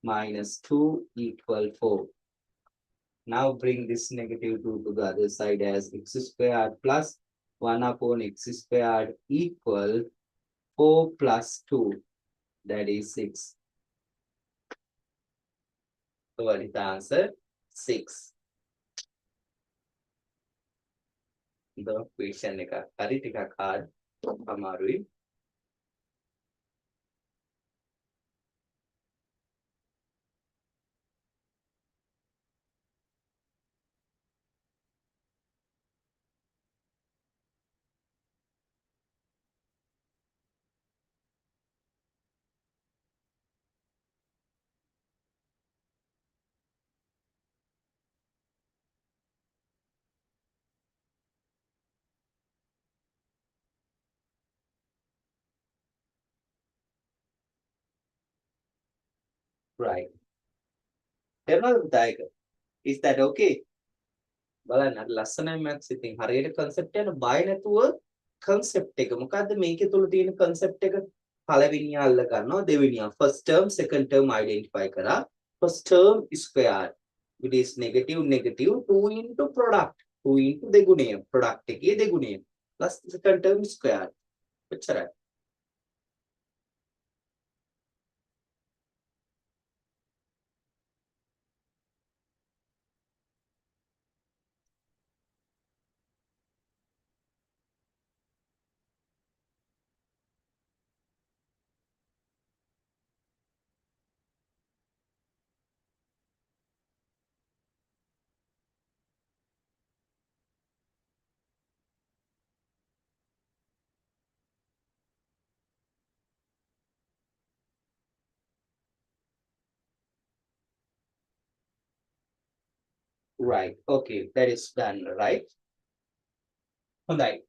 minus 2 equal 4. Now bring this negative 2 to the other side as x squared plus 1 upon x squared equal 4 plus 2. That is 6. So what is the answer? 6. The question එක හරි ටිකක් hard අමාරුයි. Right. තේරුණාද පුතා ඒක? Is that okay? බලන්න අර ලස්සනයි මැක්ස් ඉතින් හරියට concept එක බය නැතුව concept එක මොකද්ද මේකේ තුල තියෙන concept එක පළවෙනිය අල්ල ගන්නවා දෙවෙනිය first term second term identify කරා first term square it is negative 2 into product 2 into දෙගුණය product එකේ දෙගුණය plus second term square එච්චරයි Right. Okay, that is done, right? Right.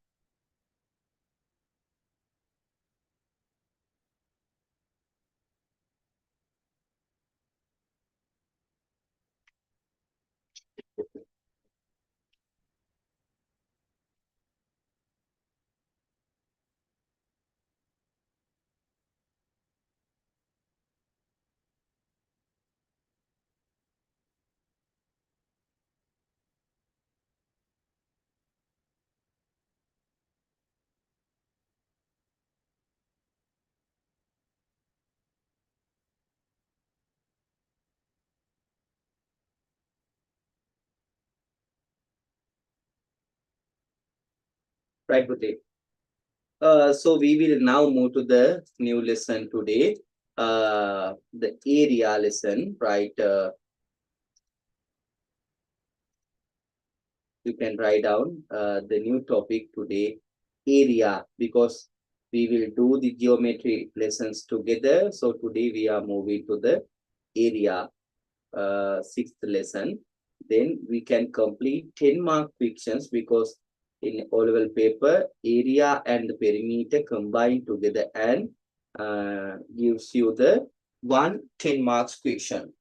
Right, Bhuti. So we will now move to the new lesson today. The area lesson, right? You can write down the new topic today, area, because we will do the geometry lessons together. So today we are moving to the area, sixth lesson. Then we can complete 10 mark questions because in O-level paper, area and the perimeter combine together and gives you the 10 marks question.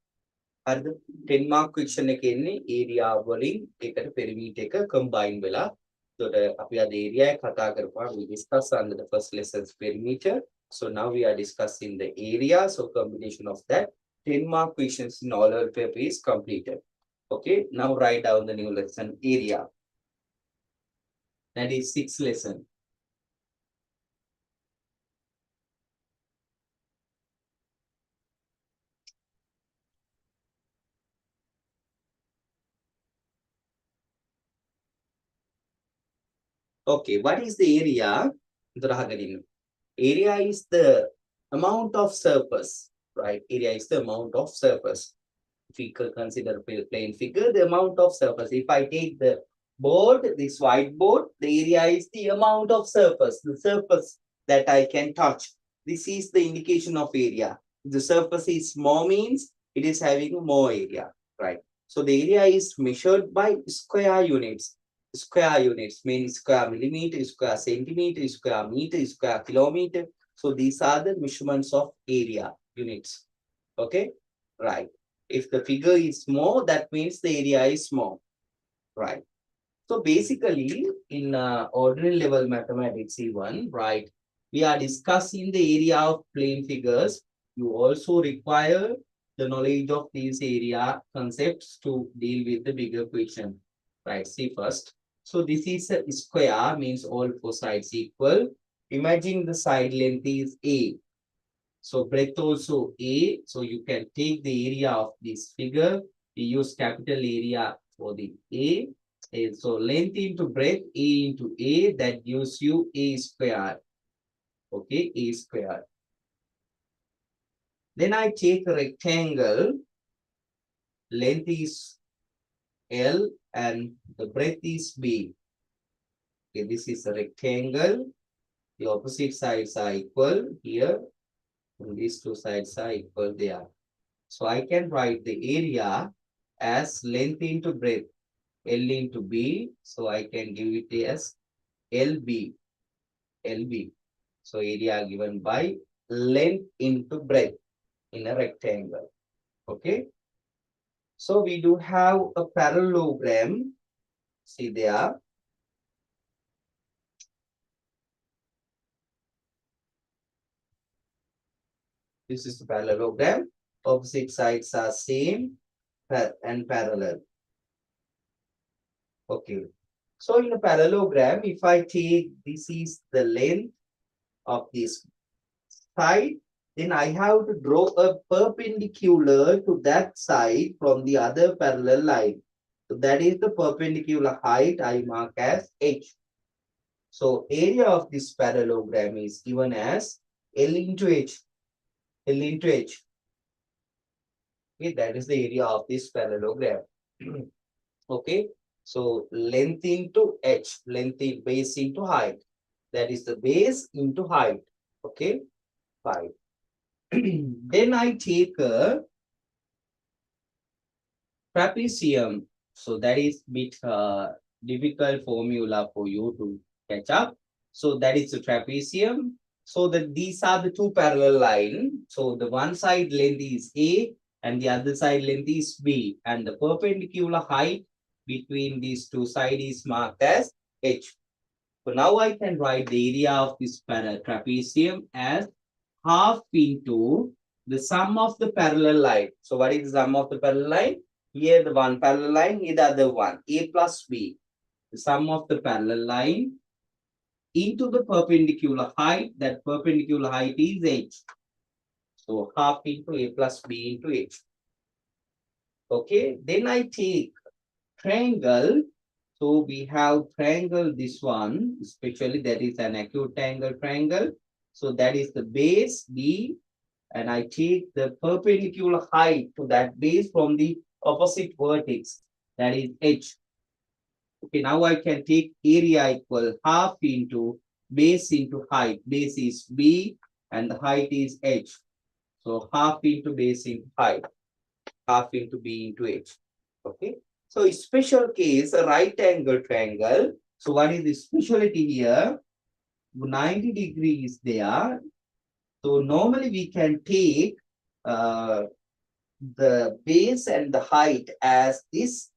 හරිද 10 mark question එක එන්නේ area වලින් එකට perimeter එක combine වෙලා එතකොට අපි අද area එක කතා කරපුවා we discuss under the first lessons perimeter so now we are discussing the area so combination of that 10 mark questions in all our paper is completed okay now write down the new lesson area that is sixth lesson. Okay, what is the area? Area is the amount of surface, right? Area is the amount of surface. If we consider plane figure, the amount of surface. If I take the board, this whiteboard, the area is the amount of surface, the surface that I can touch. This is the indication of area. If the surface is more means it is having more area, right? So the area is measured by square units. Square units means square millimeter, square centimeter, square meter, square kilometer. So these are the measurements of area units. Okay, right. If the figure is small, that means the area is small, right? So basically, in ordinary level mathematics E1, right, we are discussing the area of plane figures. You also require the knowledge of these area concepts to deal with the bigger question, right? See first. So this is a square, means all four sides equal. Imagine the side length is A. So breadth also A. So you can take the area of this figure. We use capital area for the A. And so length into breadth, A into A, that gives you A square. Okay, A square. Then I take a rectangle. Length is L and the breadth is B. Okay, this is a rectangle. The opposite sides are equal here. And these two sides are equal there. So I can write the area as length into breadth, L into B. So I can give it as LB. LB. So area given by length into breadth in a rectangle. Okay. So we do have a parallelogram. See there. This is the parallelogram. Opposite sides are same and parallel. Okay. So in a parallelogram, if I take this is the length of this side, then I have to draw a perpendicular to that side from the other parallel line. So that is the perpendicular height I mark as H. So area of this parallelogram is given as L into H. L into H. Okay, that is the area of this parallelogram. Okay, so length into H, length in base into height. That is the base into height. Okay, fine. Then I take a trapezium. So that is bit difficult formula for you to catch up. So that is the trapezium. So these are the two parallel line. So the one side length is A and the other side length is B, and the perpendicular height between these two sides is marked as H. So now I can write the area of this trapezium as half into the sum of the parallel line. So what is the sum of the parallel line? Here the one parallel line, here the other one, A plus B. The sum of the parallel line into the perpendicular height, that perpendicular height is H. So half into A plus B into H. Okay, then I take triangle. So we have triangle this one, especially that is an acute angle triangle. So that is the base B, and I take the perpendicular height to that base from the opposite vertex, that is H. Okay, now I can take area equal half into base into height. Base is B and the height is H. So half into base into height, half into B into H. Okay. So special case, a right angle triangle. So what is the specialty here? 90 degrees there. So normally we can take the base and the height as this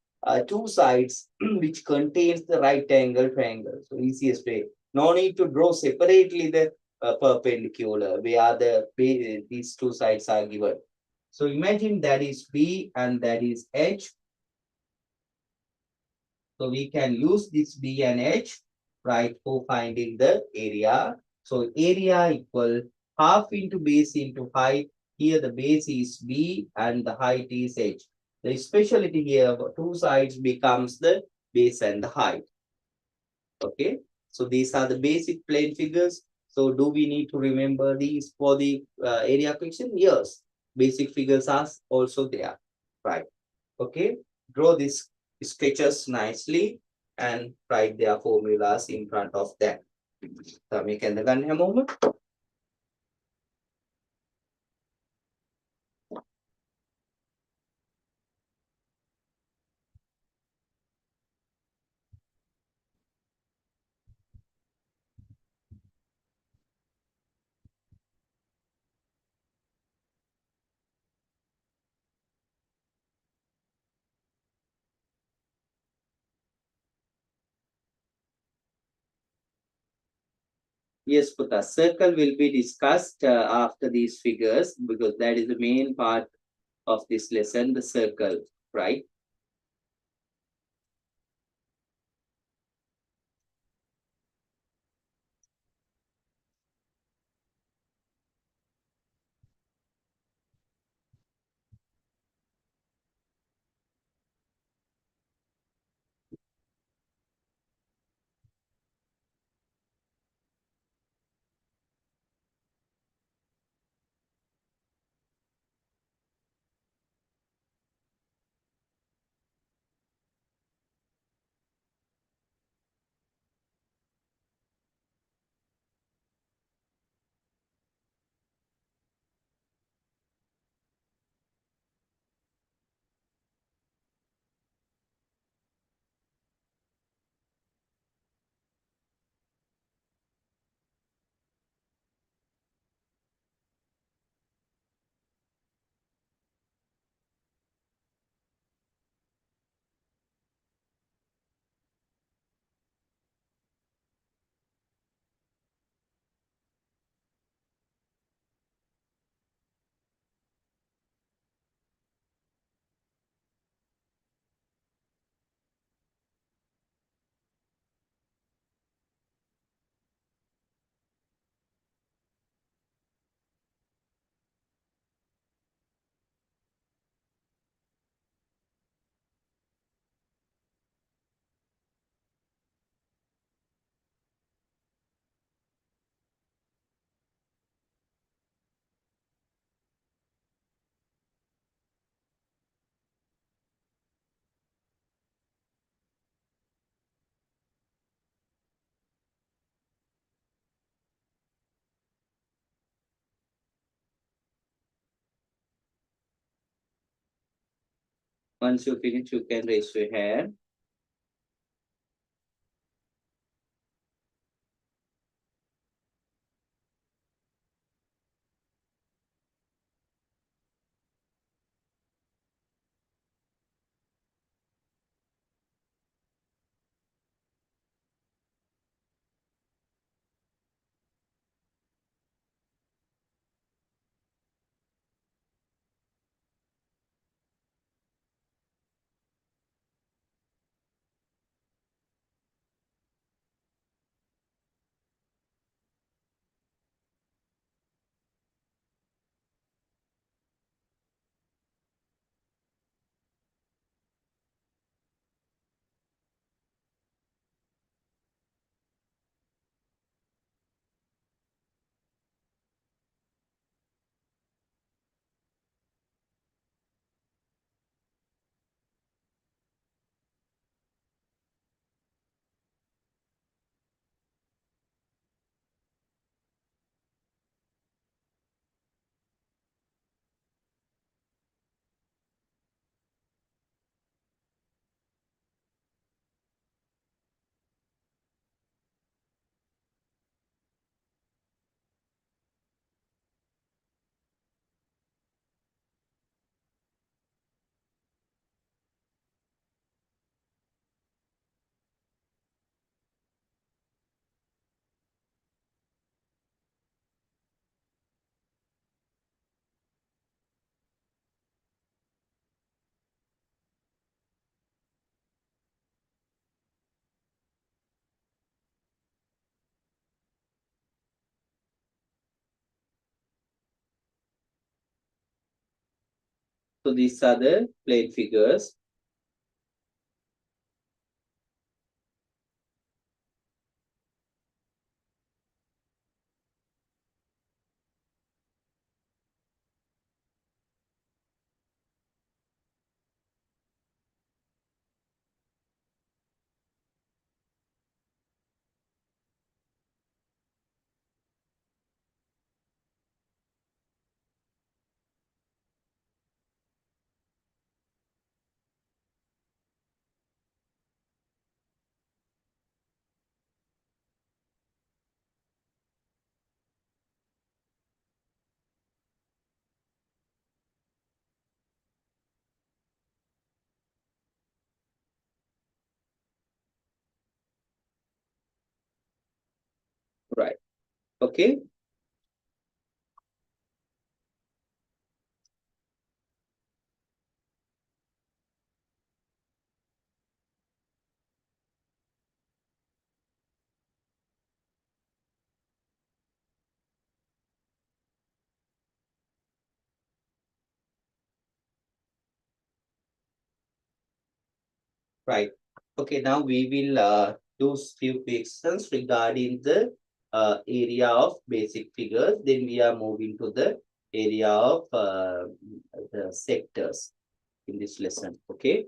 two sides which contains the right angle triangle. So easiest way. No need to draw separately the perpendicular where these two sides are given. So imagine that is B and that is H. So we can use this B and H, right, for finding the area. So area equal half into base into height. Here the base is B and the height is H. The specialty here, two sides becomes the base and the height. Okay, so these are the basic plane figures. So do we need to remember these for the area question? Yes, basic figures are also there, right? Okay, draw these sketches nicely and write their formulas in front of them. Kami kenda ganyan moment. Yes, Puta, circle will be discussed after these figures because that is the main part of this lesson, the circle, right? Once you finish, you can raise your hand. So these are the plate figures. Right. Okay. Right. Okay, now we will do few questions regarding the area of basic figures. Then we are moving to the area of the sectors in this lesson. Okay.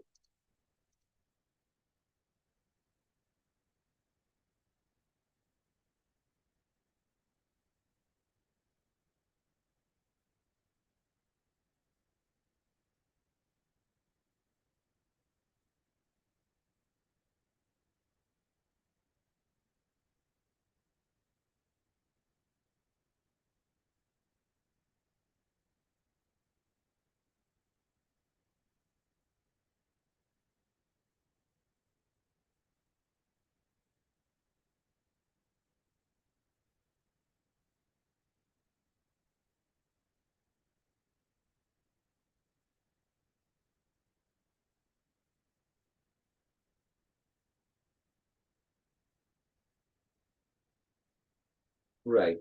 Right.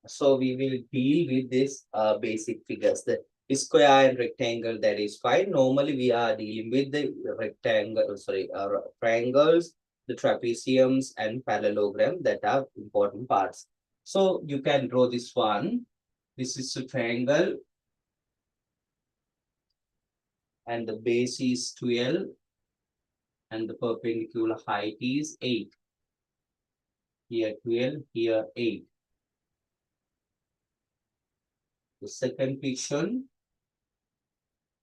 So we will deal with this basic figures. The square and rectangle, that is fine. Normally we are dealing with the rectangle, sorry, triangles, the trapeziums and parallelogram, that are important parts. So you can draw this one. This is a triangle and the base is 12 and the perpendicular height is 8. Here 12, here 8. The second question,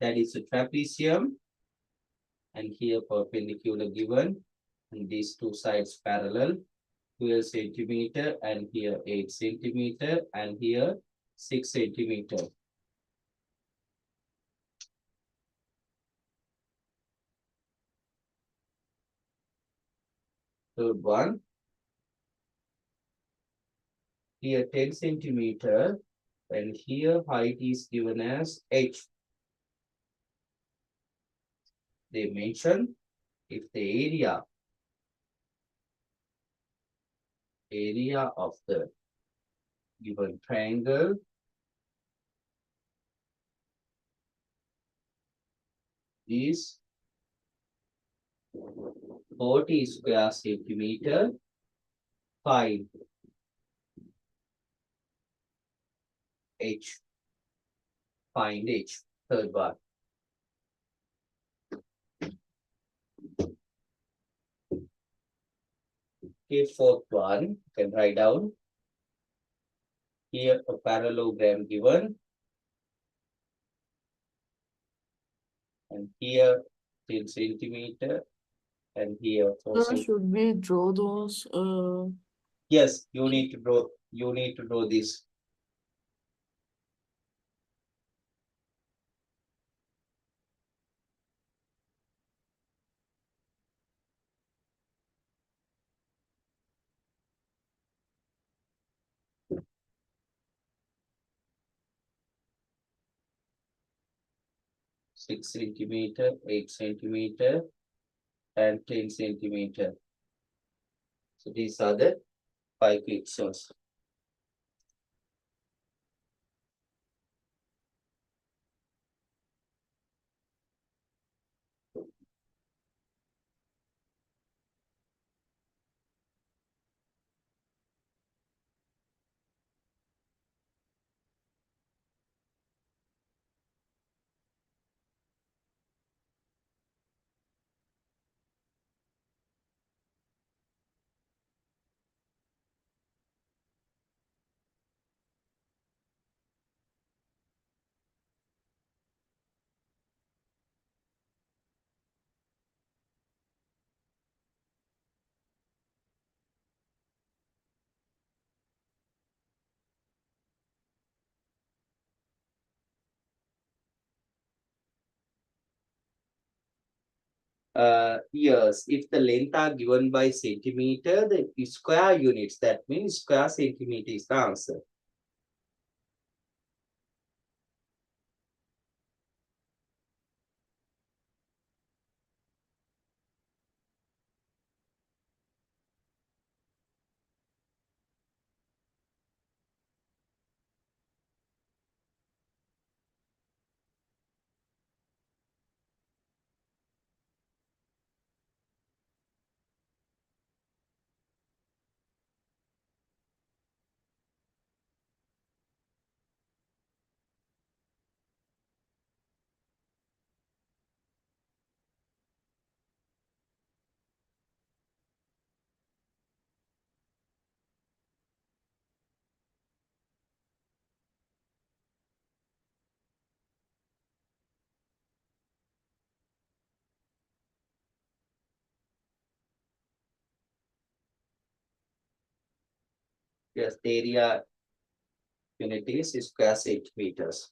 that is a trapezium, and here perpendicular given, and these two sides parallel, 12 centimeter, and here 8 centimeter, and here 6 centimeter. Third one, here 10 centimeter, and here height is given as h. They mention if the area of the given triangle is 40 square centimeter, find h. Find h. Third one. Okay, fourth one, you can write down. Here a parallelogram given. And here 10 centimeter. And here 4 centimeter. Should we draw those? Yes, you need to draw this. Six centimeter, 8 centimeter, and 10 centimeter. So these are the 5 pixels. Yes, if the length are given by centimeter, the square units, that means square centimeter is the answer. Yes, the area unit is square centimeters.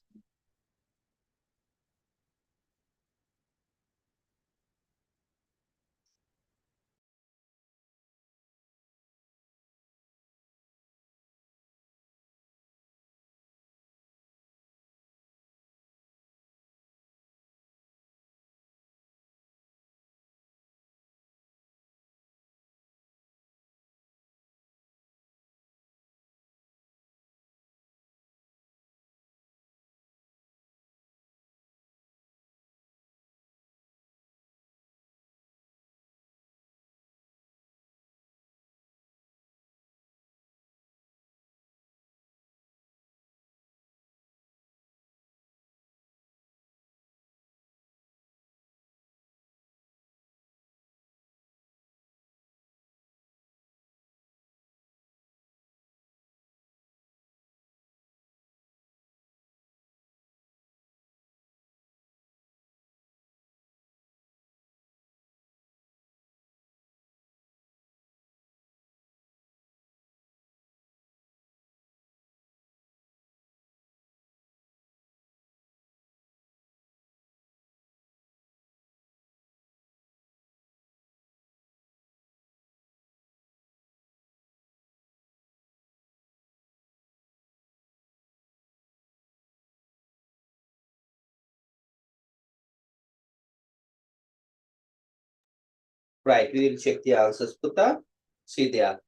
Right, we will check the answers, Putta. See there.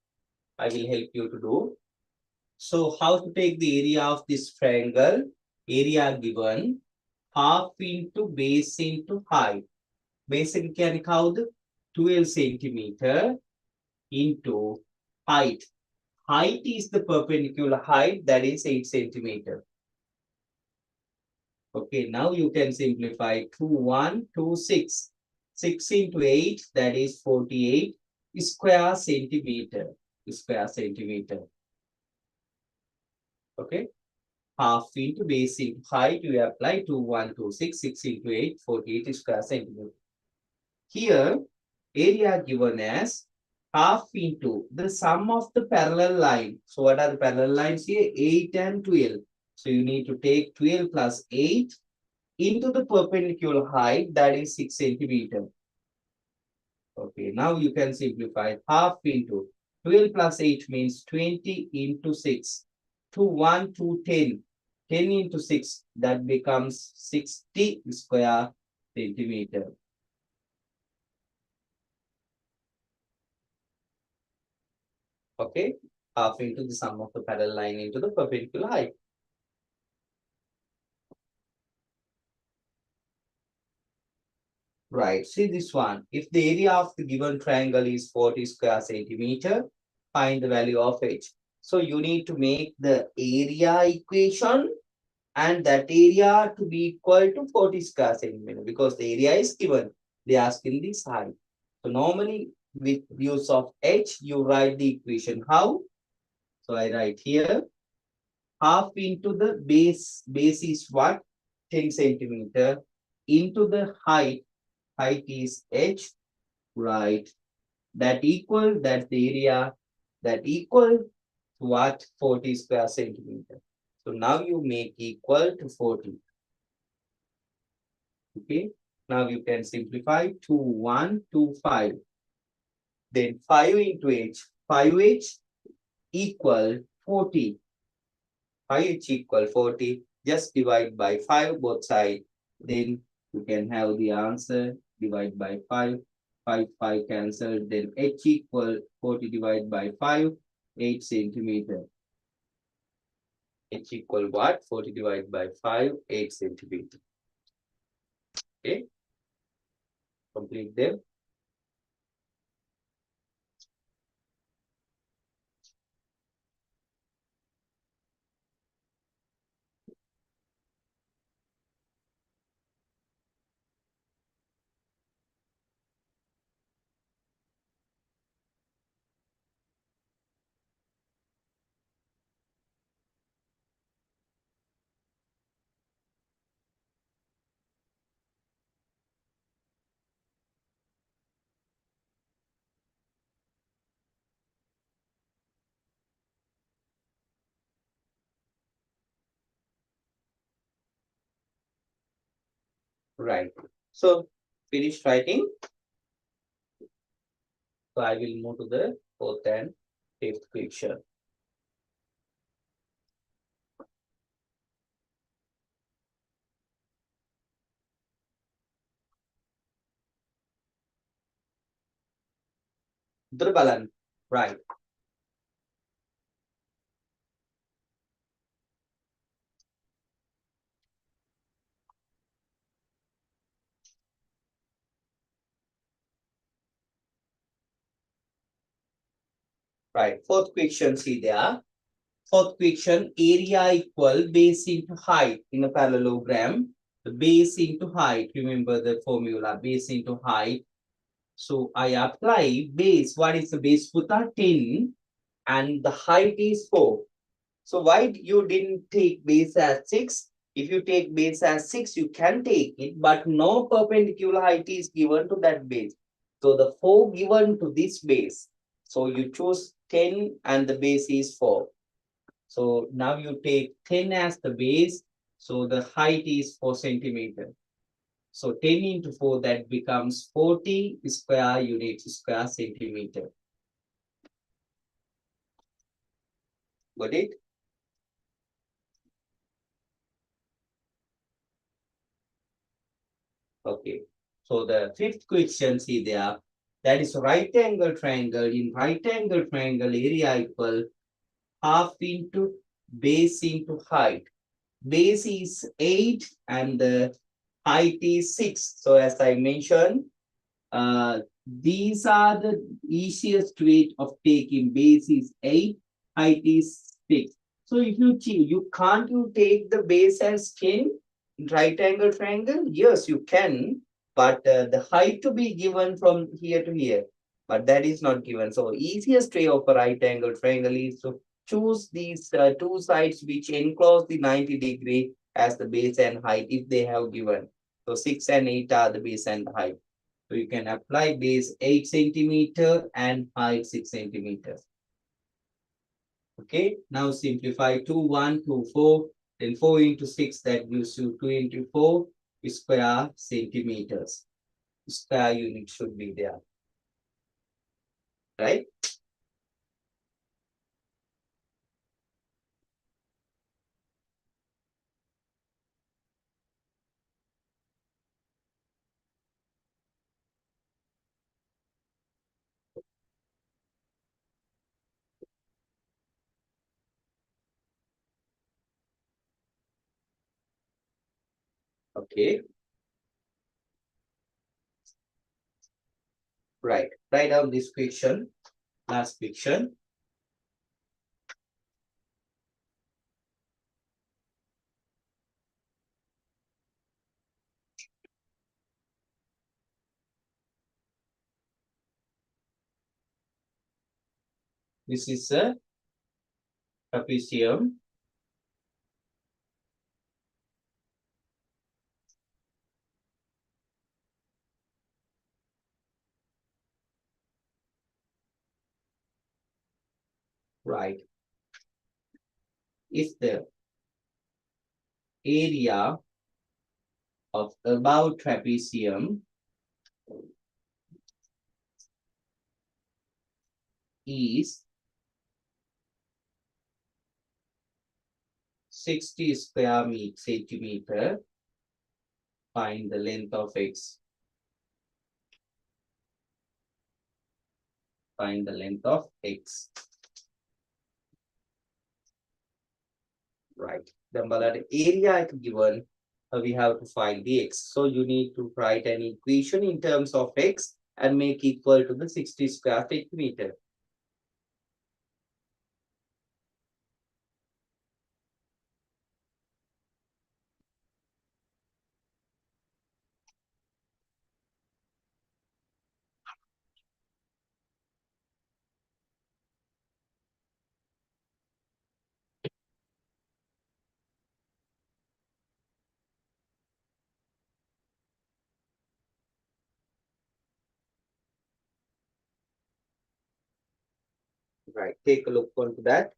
I will help you to do. So how to take the area of this triangle? Area given half into base into height. Base can count 12 centimeter into height. Height is the perpendicular height, that is 8 centimeter. Okay, now you can simplify 2, 1, 2, 6. 6 into 8, that is 48 square centimeter. Square centimeter. Okay. Half into base into height, you apply 2, 1, 2, 6. 6 into 8, 48 square centimeter. Here, area given as half into the sum of the parallel line. So what are the parallel lines here? 8 and 12. So you need to take 12 plus 8 into the perpendicular height, that is 6 centimeter. Okay, now you can simplify half into 12 plus 8 means 20 into 6. 2, 1, 2, 10. 10 into 6, that becomes 60 square centimeter. Okay, half into the sum of the parallel line into the perpendicular height. Right, see this one. If the area of the given triangle is 40 square centimeter, find the value of h. So you need to make the area equation and that area to be equal to 40 square centimeter because the area is given. They ask in this height. So normally with use of h, you write the equation. How? So I write here half into the base. Base is what? 10 centimeter into the height. Height is h, right? That equal, that's the area, that equal to what? 40 square centimeter. So now you make equal to 40. Okay, now you can simplify 2, 1, 2, 5. Then 5 into h, 5h equal 40. 5h equal 40. Just divide by 5 both sides. Then you can have the answer. Divide by 5. 5, 5 cancel. Then h equal 40 divided by 5. 8 centimeter. H equal what? 40 divided by 5. 8 centimeter. Okay. Complete them. Right. So finish writing. So I will move to the fourth and fifth question. Durbalan. Right. Right. Fourth question, see there. Fourth question, area equal base into height in a parallelogram. The base into height, remember the formula, base into height. So I apply base. What is the base? Put a 10 and the height is 4. So why you didn't take base as 6? If you take base as 6, you can take it, but no perpendicular height is given to that base. So the 4 given to this base. So you choose 10 and the base is 4. So now you take 10 as the base. So the height is 4 centimeter. So 10 into 4, that becomes 40 square units square centimeter. Got it? Okay. So the fifth question, see there, That is right angle triangle. In right angle triangle, area equal half into base into height. Base is 8 and the height is 6. So as I mentioned, these are the easiest way of taking. Base is 8, height is 6. So if you can't you take the base as 10 in right angle triangle? Yes, you can, but the height to be given from here to here, but that is not given. So easiest way of a right angle triangle is to choose these two sides which enclose the 90-degree as the base and height if they have given. So 6 and 8 are the base and height. So you can apply base 8 centimeter and height 6 centimeters. Okay, now simplify 2, 1, 2, 4, then 4 into 6, that gives you 2 into 4 square centimeters. Square unit should be there. Right? Okay. Right. Write down this question. Last question. This is a trapezium. Right. If the area of above trapezium is 60 square centimeter, find the length of x. Find the length of x. Right. Then the area given, we have to find the x. So you need to write an equation in terms of x and make equal to the 60 square centimeter. Right. Take a look onto that.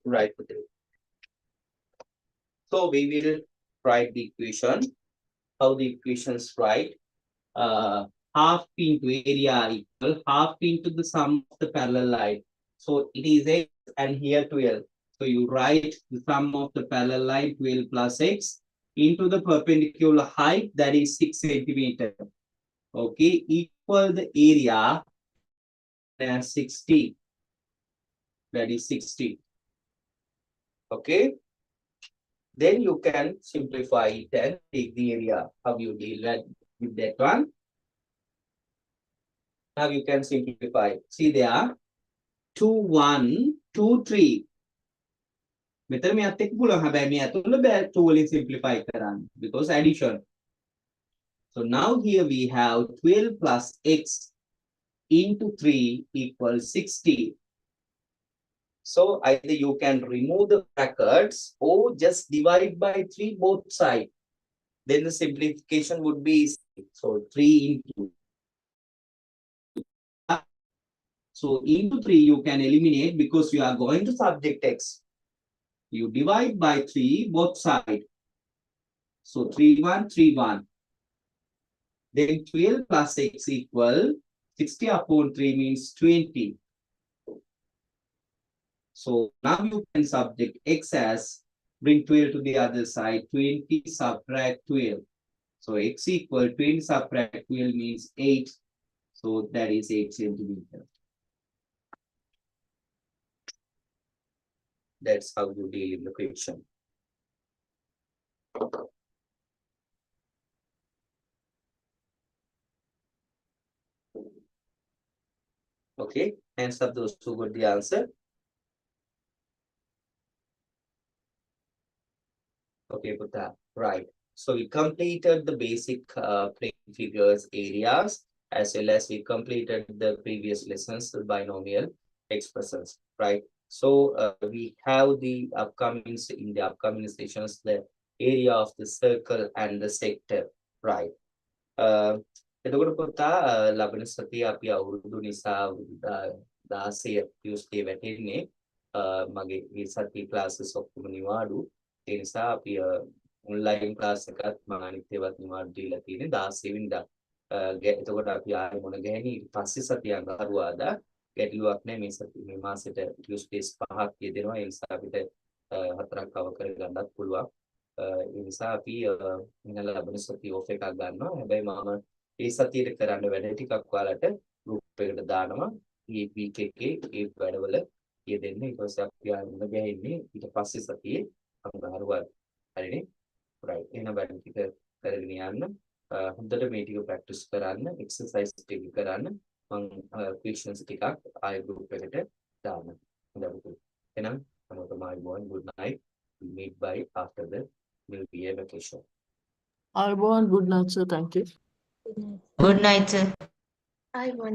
Right. So we will write the equation. How the equations write? Half into area equal half into the sum of the parallel line. So it is x and here 12. So you write the sum of the parallel line 12 plus x into the perpendicular height, that is 6 centimeter. Okay, equal the area as 60. That is 60. Okay. Then you can simplify it and take the area. How you deal with that one? Now you can simplify. See there, 2, 1, 2, 3. මෙතන මෙයත් එක්ක පුළුවන්. හැබැයි මේ ඇතුළ බෑ 2 වලින් simplify කරන්න because addition. So now here we have 12 plus x into 3 equals 60. So either you can remove the brackets or just divide by 3 both sides. Then the simplification would be so 3 into. So into 3 you can eliminate because you are going to subject x. You divide by 3 both sides. So 3, 1, 3, 1. Then 12 plus x equal 60 upon 3 means 20. So now you can subject x as bring 12 to the other side. 20 subtract 12. So x equal 20 subtract 12 means 8. So that is 8 centimeter. That's how you deal in the question. Okay, hands up those who got the answer. Okay, Buddha, right. So we completed the basic plane figures areas as well as we completed the previous lessons, the binomial expressions, right? So we have the upcoming sessions, the area of the circle and the sector, right? එතකොට පුතා ලබන සතිය අපි අවුරුදු නිසා 16 Tuesday වැටෙන්නේ මගේ මේ සතිය classes ඔක්කොම නිවාඩු ඒ නිසා අපි online class එකත් මම අනිත් ඒවාත් නිවාඩු දීලා තියෙන්නේ 16 වෙනිදා එතකොට අපි ආයෙ මොන ගැහෙනි පස්සේ සතිය අඟහරුවාදා ගැටලුවක් නැහැ මේ සතිය මේ මාසෙට Tuesdays 5ක් යෙදෙනවා ඒ නිසා අපිට 4ක් cover කරගන්නත් පුළුවන් ඒ නිසා අපි ඉන්න ලබන සතිය off එකක් ගන්නවා හැබැයි මම ඒ සතියේ කරන්න වැඩ ටිකක් ඔයාලට group එකට දානවා මේ week එකේ ඒ වැඩවල යෙදෙන්න ඊට පස්සේ අපි ආයෙ ගහන්නේ ඊට පස්සේ සතියේ අඟහරුවා හරිනේ right එහෙනම් වැඩ ටික කරගෙන යන්න හොඳට මේ ටික practice කරන්න exercise ටික කරන්න මම questions ටිකක් ආයෙ group එකට දාන්න හොඳයි එහෙනම් හැමෝටම good night we meet by after the new year vacation. Arboan, good night, sir. Thank you. Good night, sir. I want